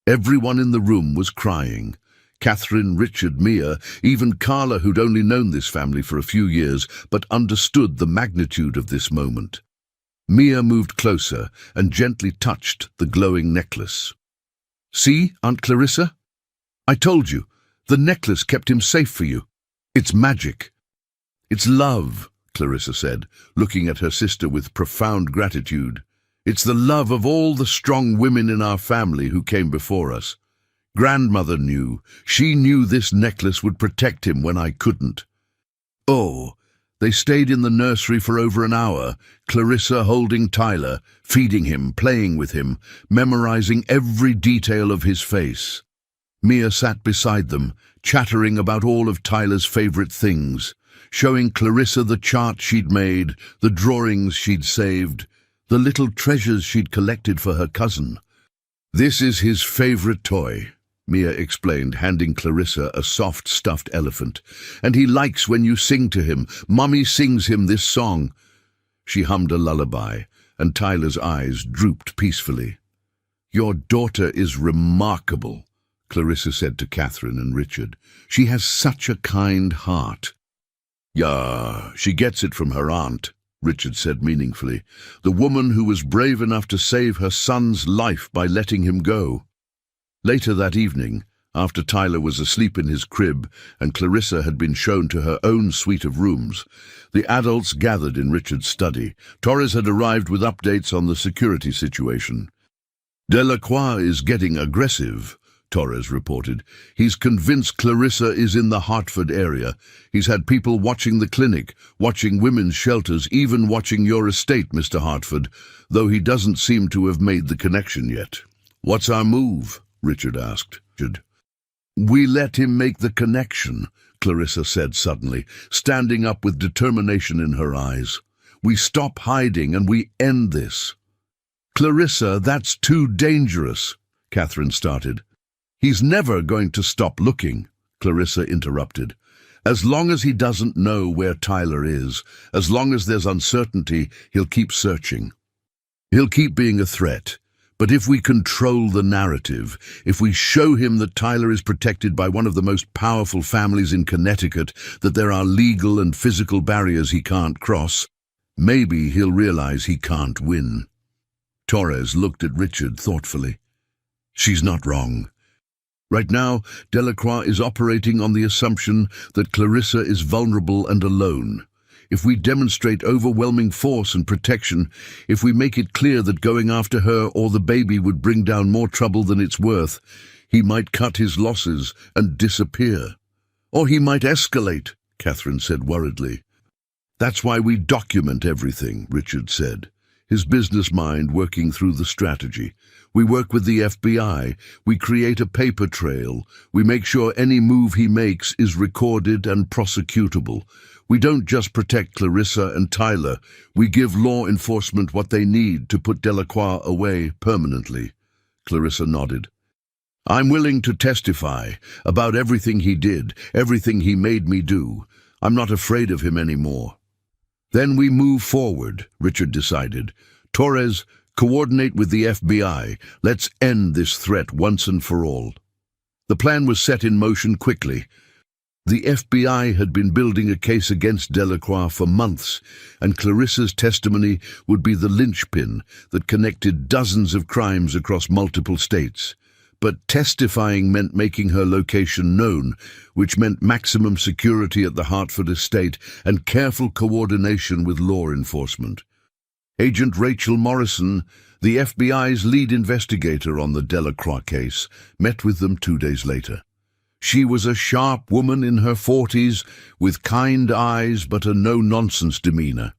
Everyone in the room was crying. Catherine, Richard, Mia, even Carla, who'd only known this family for a few years, but understood the magnitude of this moment. Mia moved closer and gently touched the glowing necklace. "See, Aunt Clarissa? I told you, the necklace kept him safe for you. It's magic." "It's love," Clarissa said, looking at her sister with profound gratitude. "It's the love of all the strong women in our family who came before us. Grandmother knew. She knew this necklace would protect him when I couldn't." "Oh." They stayed in the nursery for over an hour, Clarissa holding Tyler, feeding him, playing with him, memorizing every detail of his face. Mia sat beside them, chattering about all of Tyler's favorite things, showing Clarissa the chart she'd made, the drawings she'd saved, the little treasures she'd collected for her cousin. "This is his favorite toy," Mia explained, handing Clarissa a soft stuffed elephant. "And he likes when you sing to him. Mummy sings him this song." She hummed a lullaby, and Tyler's eyes drooped peacefully. "Your daughter is remarkable," Clarissa said to Catherine and Richard. "She has such a kind heart." "Yeah, she gets it from her aunt," Richard said meaningfully. "The woman who was brave enough to save her son's life by letting him go." Later that evening, after Tyler was asleep in his crib and Clarissa had been shown to her own suite of rooms, the adults gathered in Richard's study. Torres had arrived with updates on the security situation. "Delacroix is getting aggressive," Torres reported. "He's convinced Clarissa is in the Hartford area. He's had people watching the clinic, watching women's shelters, even watching your estate, Mr. Hartford, though he doesn't seem to have made the connection yet." "What's our move?" Richard asked. "We let him make the connection," Clarissa said suddenly, standing up with determination in her eyes. "We stop hiding and we end this." "Clarissa, that's too dangerous," Catherine started. "He's never going to stop looking," Clarissa interrupted. "As long as he doesn't know where Tyler is, as long as there's uncertainty, he'll keep searching. He'll keep being a threat. But if we control the narrative, if we show him that Tyler is protected by one of the most powerful families in Connecticut, that there are legal and physical barriers he can't cross, maybe he'll realize he can't win." Torres looked at Richard thoughtfully. "She's not wrong. Right now, Delacroix is operating on the assumption that Clarissa is vulnerable and alone. If we demonstrate overwhelming force and protection, if we make it clear that going after her or the baby would bring down more trouble than it's worth, he might cut his losses and disappear. Or he might escalate," Catherine said worriedly. "That's why we document everything," Richard said. his business mind working through the strategy. We work with the FBI, we create a paper trail, we make sure any move he makes is recorded and prosecutable. We don't just protect Clarissa and Tyler, we give law enforcement what they need to put Delacroix away permanently. Clarissa nodded. I'm willing to testify about everything he did, everything he made me do. I'm not afraid of him anymore. Then we move forward, Richard decided. Torres, coordinate with the FBI. Let's end this threat once and for all. The plan was set in motion quickly. The FBI had been building a case against Delacroix for months, and Clarissa's testimony would be the linchpin that connected dozens of crimes across multiple states. But testifying meant making her location known, which meant maximum security at the Hartford estate and careful coordination with law enforcement. Agent Rachel Morrison, the FBI's lead investigator on the Delacroix case, met with them 2 days later. She was a sharp woman in her 40s, with kind eyes but a no-nonsense demeanor.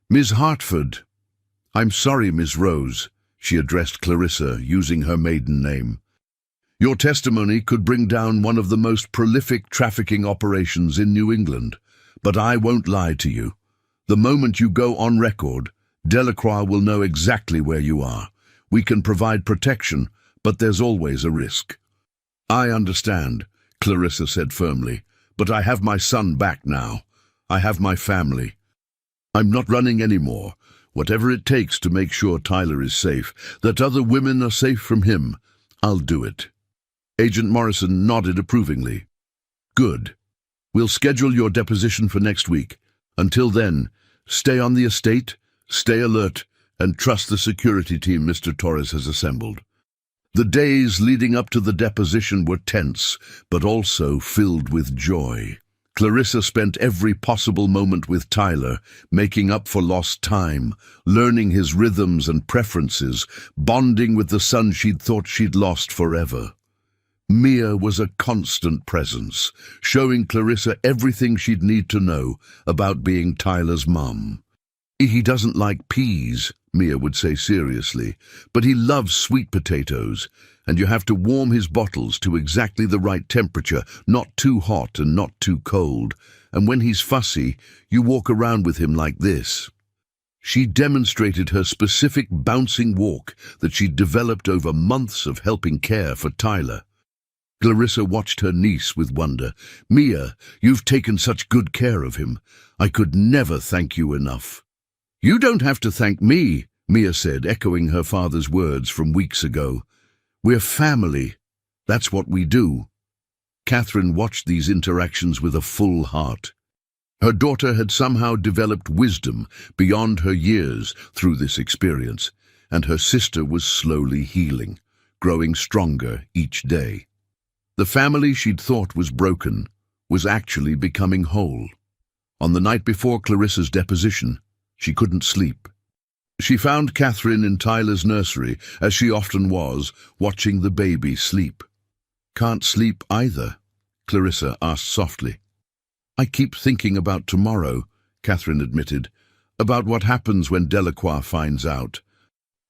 Ms. Hartford, I'm sorry, Ms. Rose, she addressed Clarissa, using her maiden name. Your testimony could bring down one of the most prolific trafficking operations in New England, but I won't lie to you. The moment you go on record, Delacroix will know exactly where you are. We can provide protection, but there's always a risk. I understand, Clarissa said firmly, but I have my son back now. I have my family. I'm not running anymore. Whatever it takes to make sure Tyler is safe, that other women are safe from him, I'll do it. Agent Morrison nodded approvingly. Good. We'll schedule your deposition for next week. Until then, stay on the estate, stay alert, and trust the security team Mr. Torres has assembled. The days leading up to the deposition were tense, but also filled with joy. Clarissa spent every possible moment with Tyler, making up for lost time, learning his rhythms and preferences, bonding with the son she'd thought she'd lost forever. Mia was a constant presence, showing Clarissa everything she'd need to know about being Tyler's mum. He doesn't like peas, Mia would say seriously, but he loves sweet potatoes, and you have to warm his bottles to exactly the right temperature, not too hot and not too cold, and when he's fussy, you walk around with him like this. She demonstrated her specific bouncing walk that she'd developed over months of helping care for Tyler. Clarissa watched her niece with wonder. Mia, you've taken such good care of him. I could never thank you enough. You don't have to thank me, Mia said, echoing her father's words from weeks ago. We're family. That's what we do. Catherine watched these interactions with a full heart. Her daughter had somehow developed wisdom beyond her years through this experience, and her sister was slowly healing, growing stronger each day. The family she'd thought was broken was actually becoming whole. On the night before Clarissa's deposition, she couldn't sleep. She found Catherine in Tyler's nursery, as she often was, watching the baby sleep. Can't sleep either, Clarissa asked softly. I keep thinking about tomorrow, Catherine admitted, about what happens when Delacroix finds out.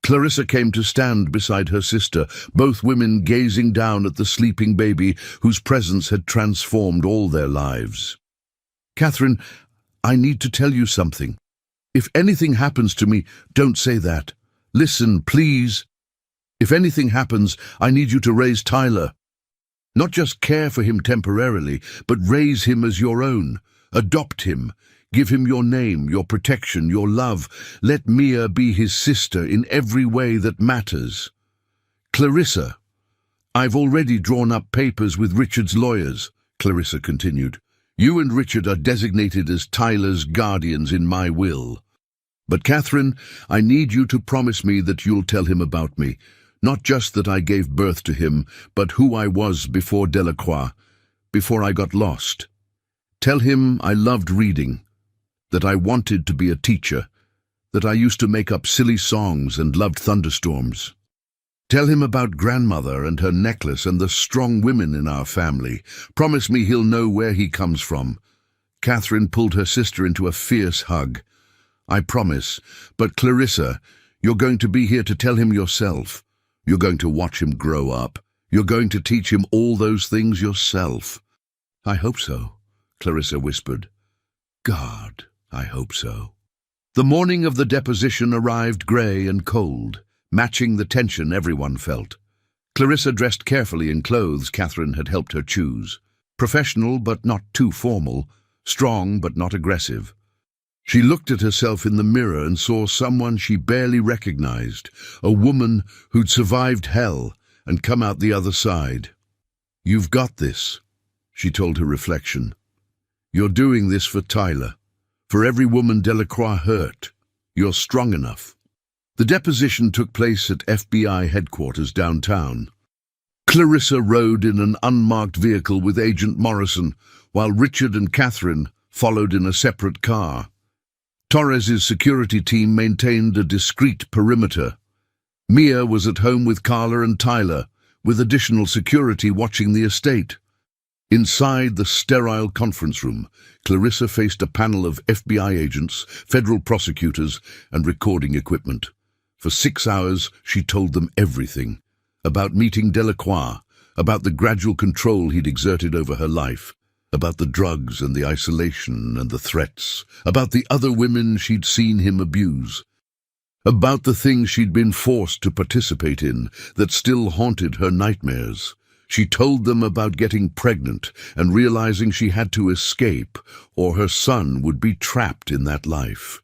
Clarissa came to stand beside her sister, both women gazing down at the sleeping baby whose presence had transformed all their lives. Catherine, I need to tell you something. If anything happens to me, don't say that. Listen, please. If anything happens, I need you to raise Tyler. Not just care for him temporarily, but raise him as your own. Adopt him. Give him your name, your protection, your love. Let Mia be his sister in every way that matters. Clarissa, I've already drawn up papers with Richard's lawyers, Clarissa continued. You and Richard are designated as Tyler's guardians in my will. But Catherine, I need you to promise me that you'll tell him about me. Not just that I gave birth to him, but who I was before Delacroix, before I got lost. Tell him I loved reading, that I wanted to be a teacher, that I used to make up silly songs and loved thunderstorms. Tell him about grandmother and her necklace and the strong women in our family. Promise me he'll know where he comes from. Catherine pulled her sister into a fierce hug. I promise. But Clarissa, you're going to be here to tell him yourself. You're going to watch him grow up. You're going to teach him all those things yourself." "I hope so," Clarissa whispered. "God, I hope so." The morning of the deposition arrived grey and cold, matching the tension everyone felt. Clarissa dressed carefully in clothes Catherine had helped her choose. Professional but not too formal, strong but not aggressive. She looked at herself in the mirror and saw someone she barely recognized, a woman who'd survived hell and come out the other side. "You've got this," she told her reflection. "You're doing this for Tyler, for every woman Delacroix hurt. You're strong enough." The deposition took place at FBI headquarters downtown. Clarissa rode in an unmarked vehicle with Agent Morrison, while Richard and Catherine followed in a separate car. Torres's security team maintained a discreet perimeter. Mia was at home with Carla and Tyler, with additional security watching the estate. Inside the sterile conference room, Clarissa faced a panel of FBI agents, federal prosecutors, and recording equipment. For 6 hours, she told them everything. About meeting Delacroix, about the gradual control he'd exerted over her life, about the drugs and the isolation and the threats, about the other women she'd seen him abuse, about the things she'd been forced to participate in that still haunted her nightmares. She told them about getting pregnant and realizing she had to escape or her son would be trapped in that life.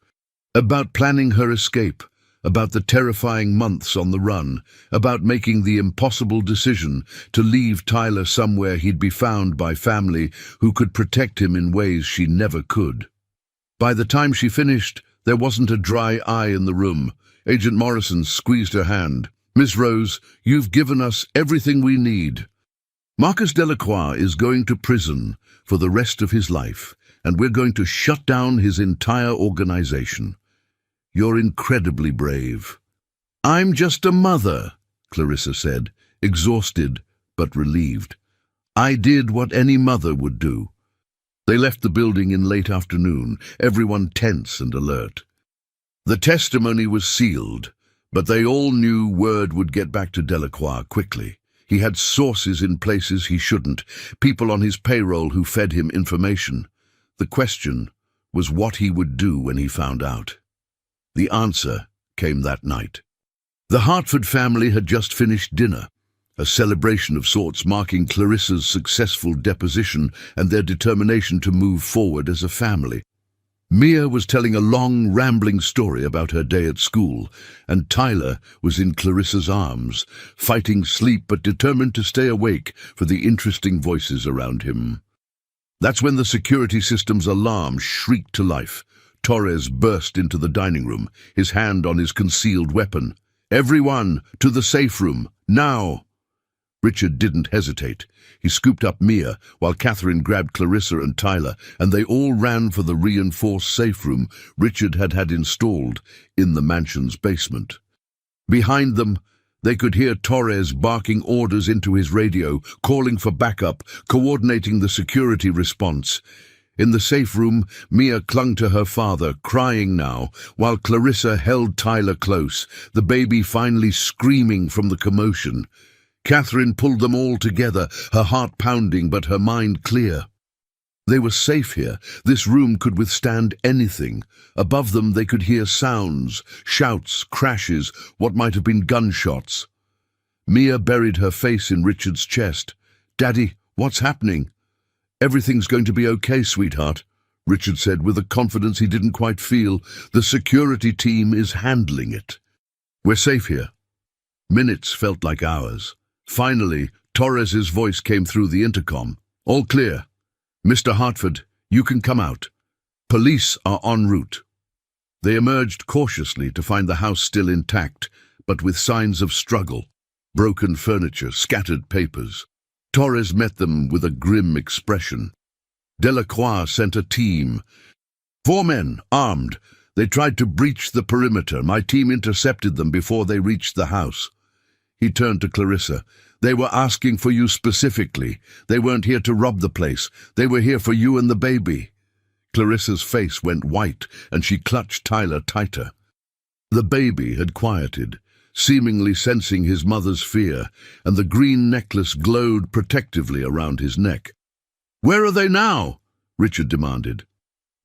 About planning her escape, about the terrifying months on the run, about making the impossible decision to leave Tyler somewhere he'd be found by family who could protect him in ways she never could. By the time she finished, there wasn't a dry eye in the room. Agent Morrison squeezed her hand. "Miss Rose, you've given us everything we need. Marcus Delacroix is going to prison for the rest of his life, and we're going to shut down his entire organization. You're incredibly brave." "I'm just a mother," Clarissa said, exhausted but relieved. "I did what any mother would do." They left the building in late afternoon, everyone tense and alert. The testimony was sealed, but they all knew word would get back to Delacroix quickly. He had sources in places he shouldn't, people on his payroll who fed him information. The question was what he would do when he found out. The answer came that night. The Hartford family had just finished dinner, a celebration of sorts marking Clarissa's successful deposition and their determination to move forward as a family. Mia was telling a long, rambling story about her day at school, and Tyler was in Clarissa's arms, fighting sleep but determined to stay awake for the interesting voices around him. That's when the security system's alarm shrieked to life. Torres burst into the dining room, his hand on his concealed weapon. "Everyone, to the safe room, now!" Richard didn't hesitate. He scooped up Mia, while Catherine grabbed Clarissa and Tyler, and they all ran for the reinforced safe room Richard had had installed in the mansion's basement. Behind them, they could hear Torres barking orders into his radio, calling for backup, coordinating the security response. In the safe room, Mia clung to her father, crying now, while Clarissa held Tyler close, the baby finally screaming from the commotion. Catherine pulled them all together, her heart pounding but her mind clear. They were safe here. This room could withstand anything. Above them they could hear sounds, shouts, crashes, what might have been gunshots. Mia buried her face in Richard's chest. "Daddy, what's happening?" "Everything's going to be okay, sweetheart," Richard said with a confidence he didn't quite feel. "The security team is handling it. We're safe here." Minutes felt like hours. Finally, Torres's voice came through the intercom. "All clear. Mr. Hartford, you can come out. Police are en route." They emerged cautiously to find the house still intact, but with signs of struggle. Broken furniture, scattered papers. Torres met them with a grim expression. Delacroix sent a team. 4 men, armed. They tried to breach the perimeter. My team intercepted them before they reached the house. He turned to Clarissa. "They were asking for you specifically. They weren't here to rob the place. They were here for you and the baby." Clarissa's face went white, and she clutched Tyler tighter. The baby had quieted, seemingly sensing his mother's fear, and the green necklace glowed protectively around his neck. "Where are they now?" Richard demanded.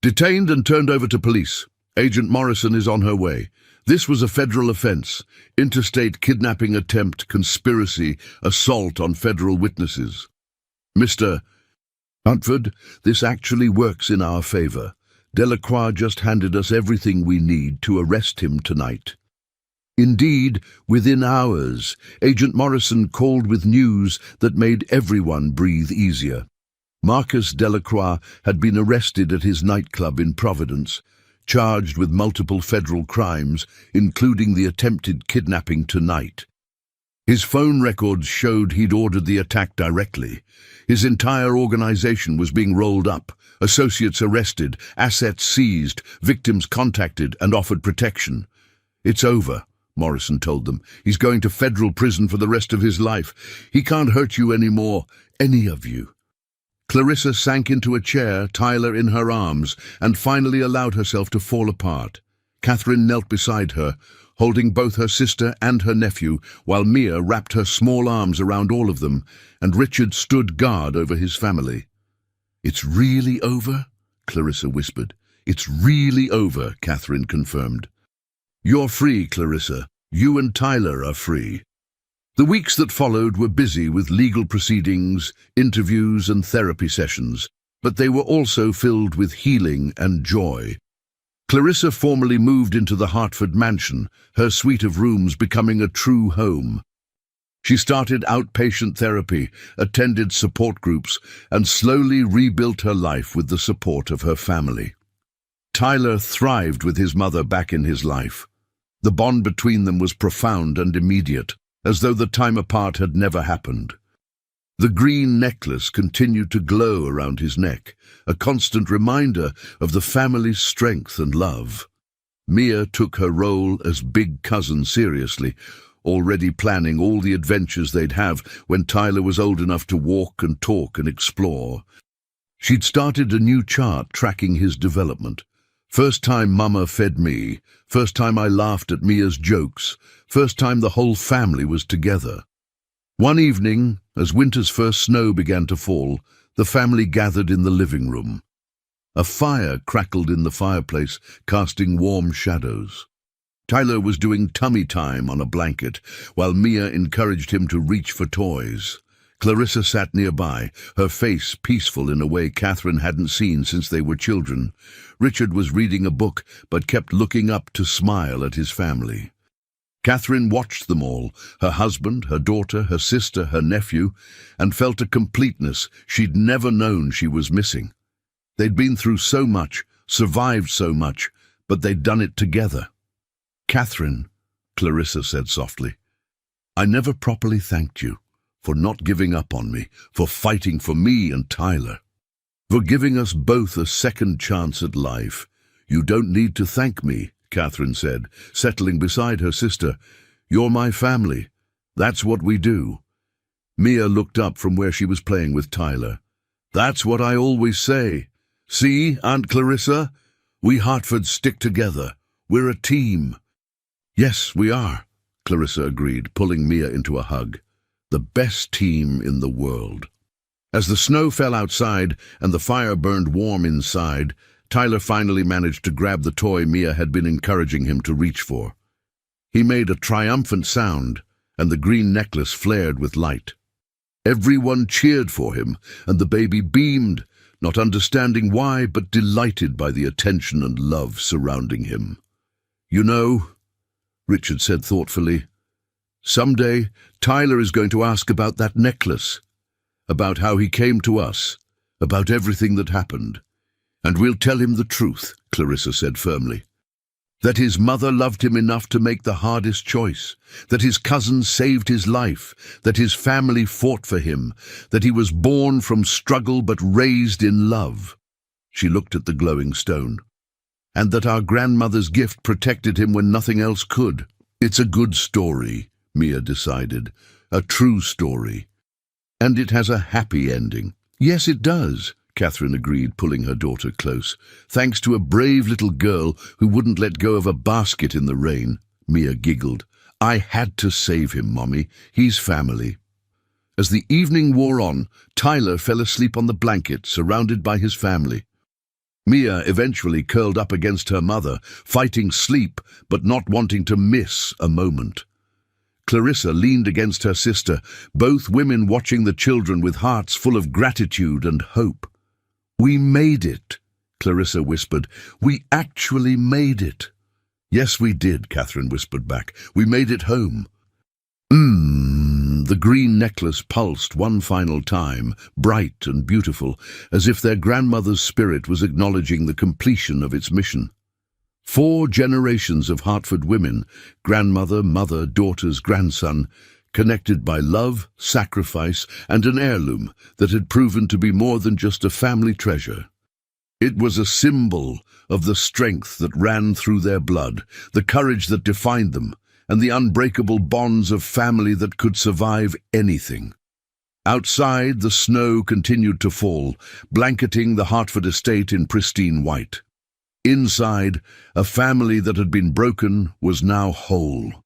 "Detained and turned over to police. Agent Morrison is on her way. This was a federal offense: interstate kidnapping attempt, conspiracy, assault on federal witnesses. Mr. Huntford, this actually works in our favor. Delacroix just handed us everything we need to arrest him tonight." Indeed, within hours, Agent Morrison called with news that made everyone breathe easier. Marcus Delacroix had been arrested at his nightclub in Providence, charged with multiple federal crimes, including the attempted kidnapping tonight. His phone records showed he'd ordered the attack directly. His entire organization was being rolled up, associates arrested, assets seized, victims contacted and offered protection. "It's over," Morrison told them. "He's going to federal prison for the rest of his life. He can't hurt you anymore, any of you." Clarissa sank into a chair, Tyler in her arms, and finally allowed herself to fall apart. Catherine knelt beside her, holding both her sister and her nephew, while Mia wrapped her small arms around all of them, and Richard stood guard over his family. "It's really over?" Clarissa whispered. "It's really over," Catherine confirmed. "You're free, Clarissa. You and Tyler are free." The weeks that followed were busy with legal proceedings, interviews and therapy sessions, but they were also filled with healing and joy. Clarissa formally moved into the Hartford mansion, her suite of rooms becoming a true home. She started outpatient therapy, attended support groups, and slowly rebuilt her life with the support of her family. Tyler thrived with his mother back in his life. The bond between them was profound and immediate, as though the time apart had never happened. The green necklace continued to glow around his neck, a constant reminder of the family's strength and love. Mia took her role as big cousin seriously, already planning all the adventures they'd have when Tyler was old enough to walk and talk and explore. She'd started a new chart tracking his development. First time Mama fed me, first time I laughed at Mia's jokes, first time the whole family was together. One evening, as winter's first snow began to fall, the family gathered in the living room. A fire crackled in the fireplace, casting warm shadows. Tyler was doing tummy time on a blanket, while Mia encouraged him to reach for toys. Clarissa sat nearby, her face peaceful in a way Catherine hadn't seen since they were children. Richard was reading a book, but kept looking up to smile at his family. Catherine watched them all, her husband, her daughter, her sister, her nephew, and felt a completeness she'd never known she was missing. They'd been through so much, survived so much, but they'd done it together. "Catherine," Clarissa said softly, "I never properly thanked you for not giving up on me, for fighting for me and Tyler, for giving us both a second chance at life. You don't need to thank me," Catherine said, settling beside her sister. "You're my family. That's what we do." Mia looked up from where she was playing with Tyler. "That's what I always say. See, Aunt Clarissa? We Hartfords stick together. We're a team." "Yes, we are," Clarissa agreed, pulling Mia into a hug. "The best team in the world." As the snow fell outside and the fire burned warm inside, Tyler finally managed to grab the toy Mia had been encouraging him to reach for. He made a triumphant sound, and the green necklace flared with light. Everyone cheered for him, and the baby beamed, not understanding why, but delighted by the attention and love surrounding him. "You know," Richard said thoughtfully, "someday Tyler is going to ask about that necklace, about how he came to us, about everything that happened. And we'll tell him the truth," Clarissa said firmly. "That his mother loved him enough to make the hardest choice, that his cousin saved his life, that his family fought for him, that he was born from struggle but raised in love." She looked at the glowing stone. "And that our grandmother's gift protected him when nothing else could. It's a good story," Mia decided. "A true story. And it has a happy ending." "Yes, it does," Catherine agreed, pulling her daughter close. Thanks to a brave little girl who wouldn't let go of a basket in the rain. Mia giggled. I had to save him, Mommy. He's family. As the evening wore on, Tyler fell asleep on the blanket, surrounded by his family. Mia eventually curled up against her mother, fighting sleep but not wanting to miss a moment. Clarissa leaned against her sister, both women watching the children with hearts full of gratitude and hope. We made it, Clarissa whispered. We actually made it. Yes, we did, Catherine whispered back. We made it home. The green necklace pulsed one final time, bright and beautiful, as if their grandmother's spirit was acknowledging the completion of its mission. 4 generations of Hartford women, grandmother, mother, daughters, grandson, connected by love, sacrifice, and an heirloom that had proven to be more than just a family treasure. It was a symbol of the strength that ran through their blood, the courage that defined them, and the unbreakable bonds of family that could survive anything. Outside, the snow continued to fall, blanketing the Hartford estate in pristine white. Inside, a family that had been broken was now whole.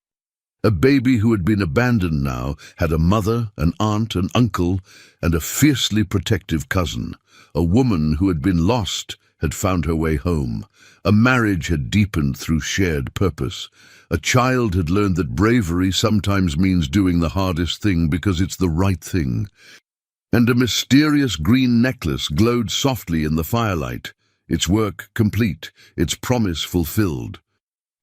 A baby who had been abandoned now had a mother, an aunt, an uncle, and a fiercely protective cousin. A woman who had been lost had found her way home. A marriage had deepened through shared purpose. A child had learned that bravery sometimes means doing the hardest thing because it's the right thing. And a mysterious green necklace glowed softly in the firelight, its work complete, its promise fulfilled.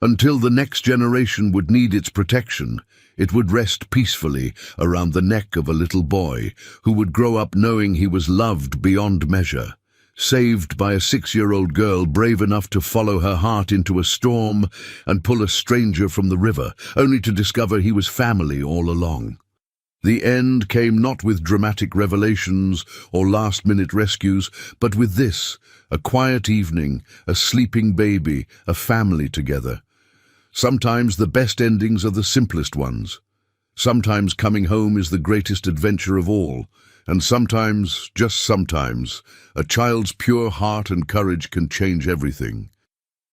Until the next generation would need its protection, it would rest peacefully around the neck of a little boy who would grow up knowing he was loved beyond measure, saved by a 6-year-old girl brave enough to follow her heart into a storm and pull a stranger from the river, only to discover he was family all along. The end came not with dramatic revelations or last-minute rescues, but with this, a quiet evening, a sleeping baby, a family together. Sometimes the best endings are the simplest ones. Sometimes coming home is the greatest adventure of all, and sometimes, just sometimes, a child's pure heart and courage can change everything.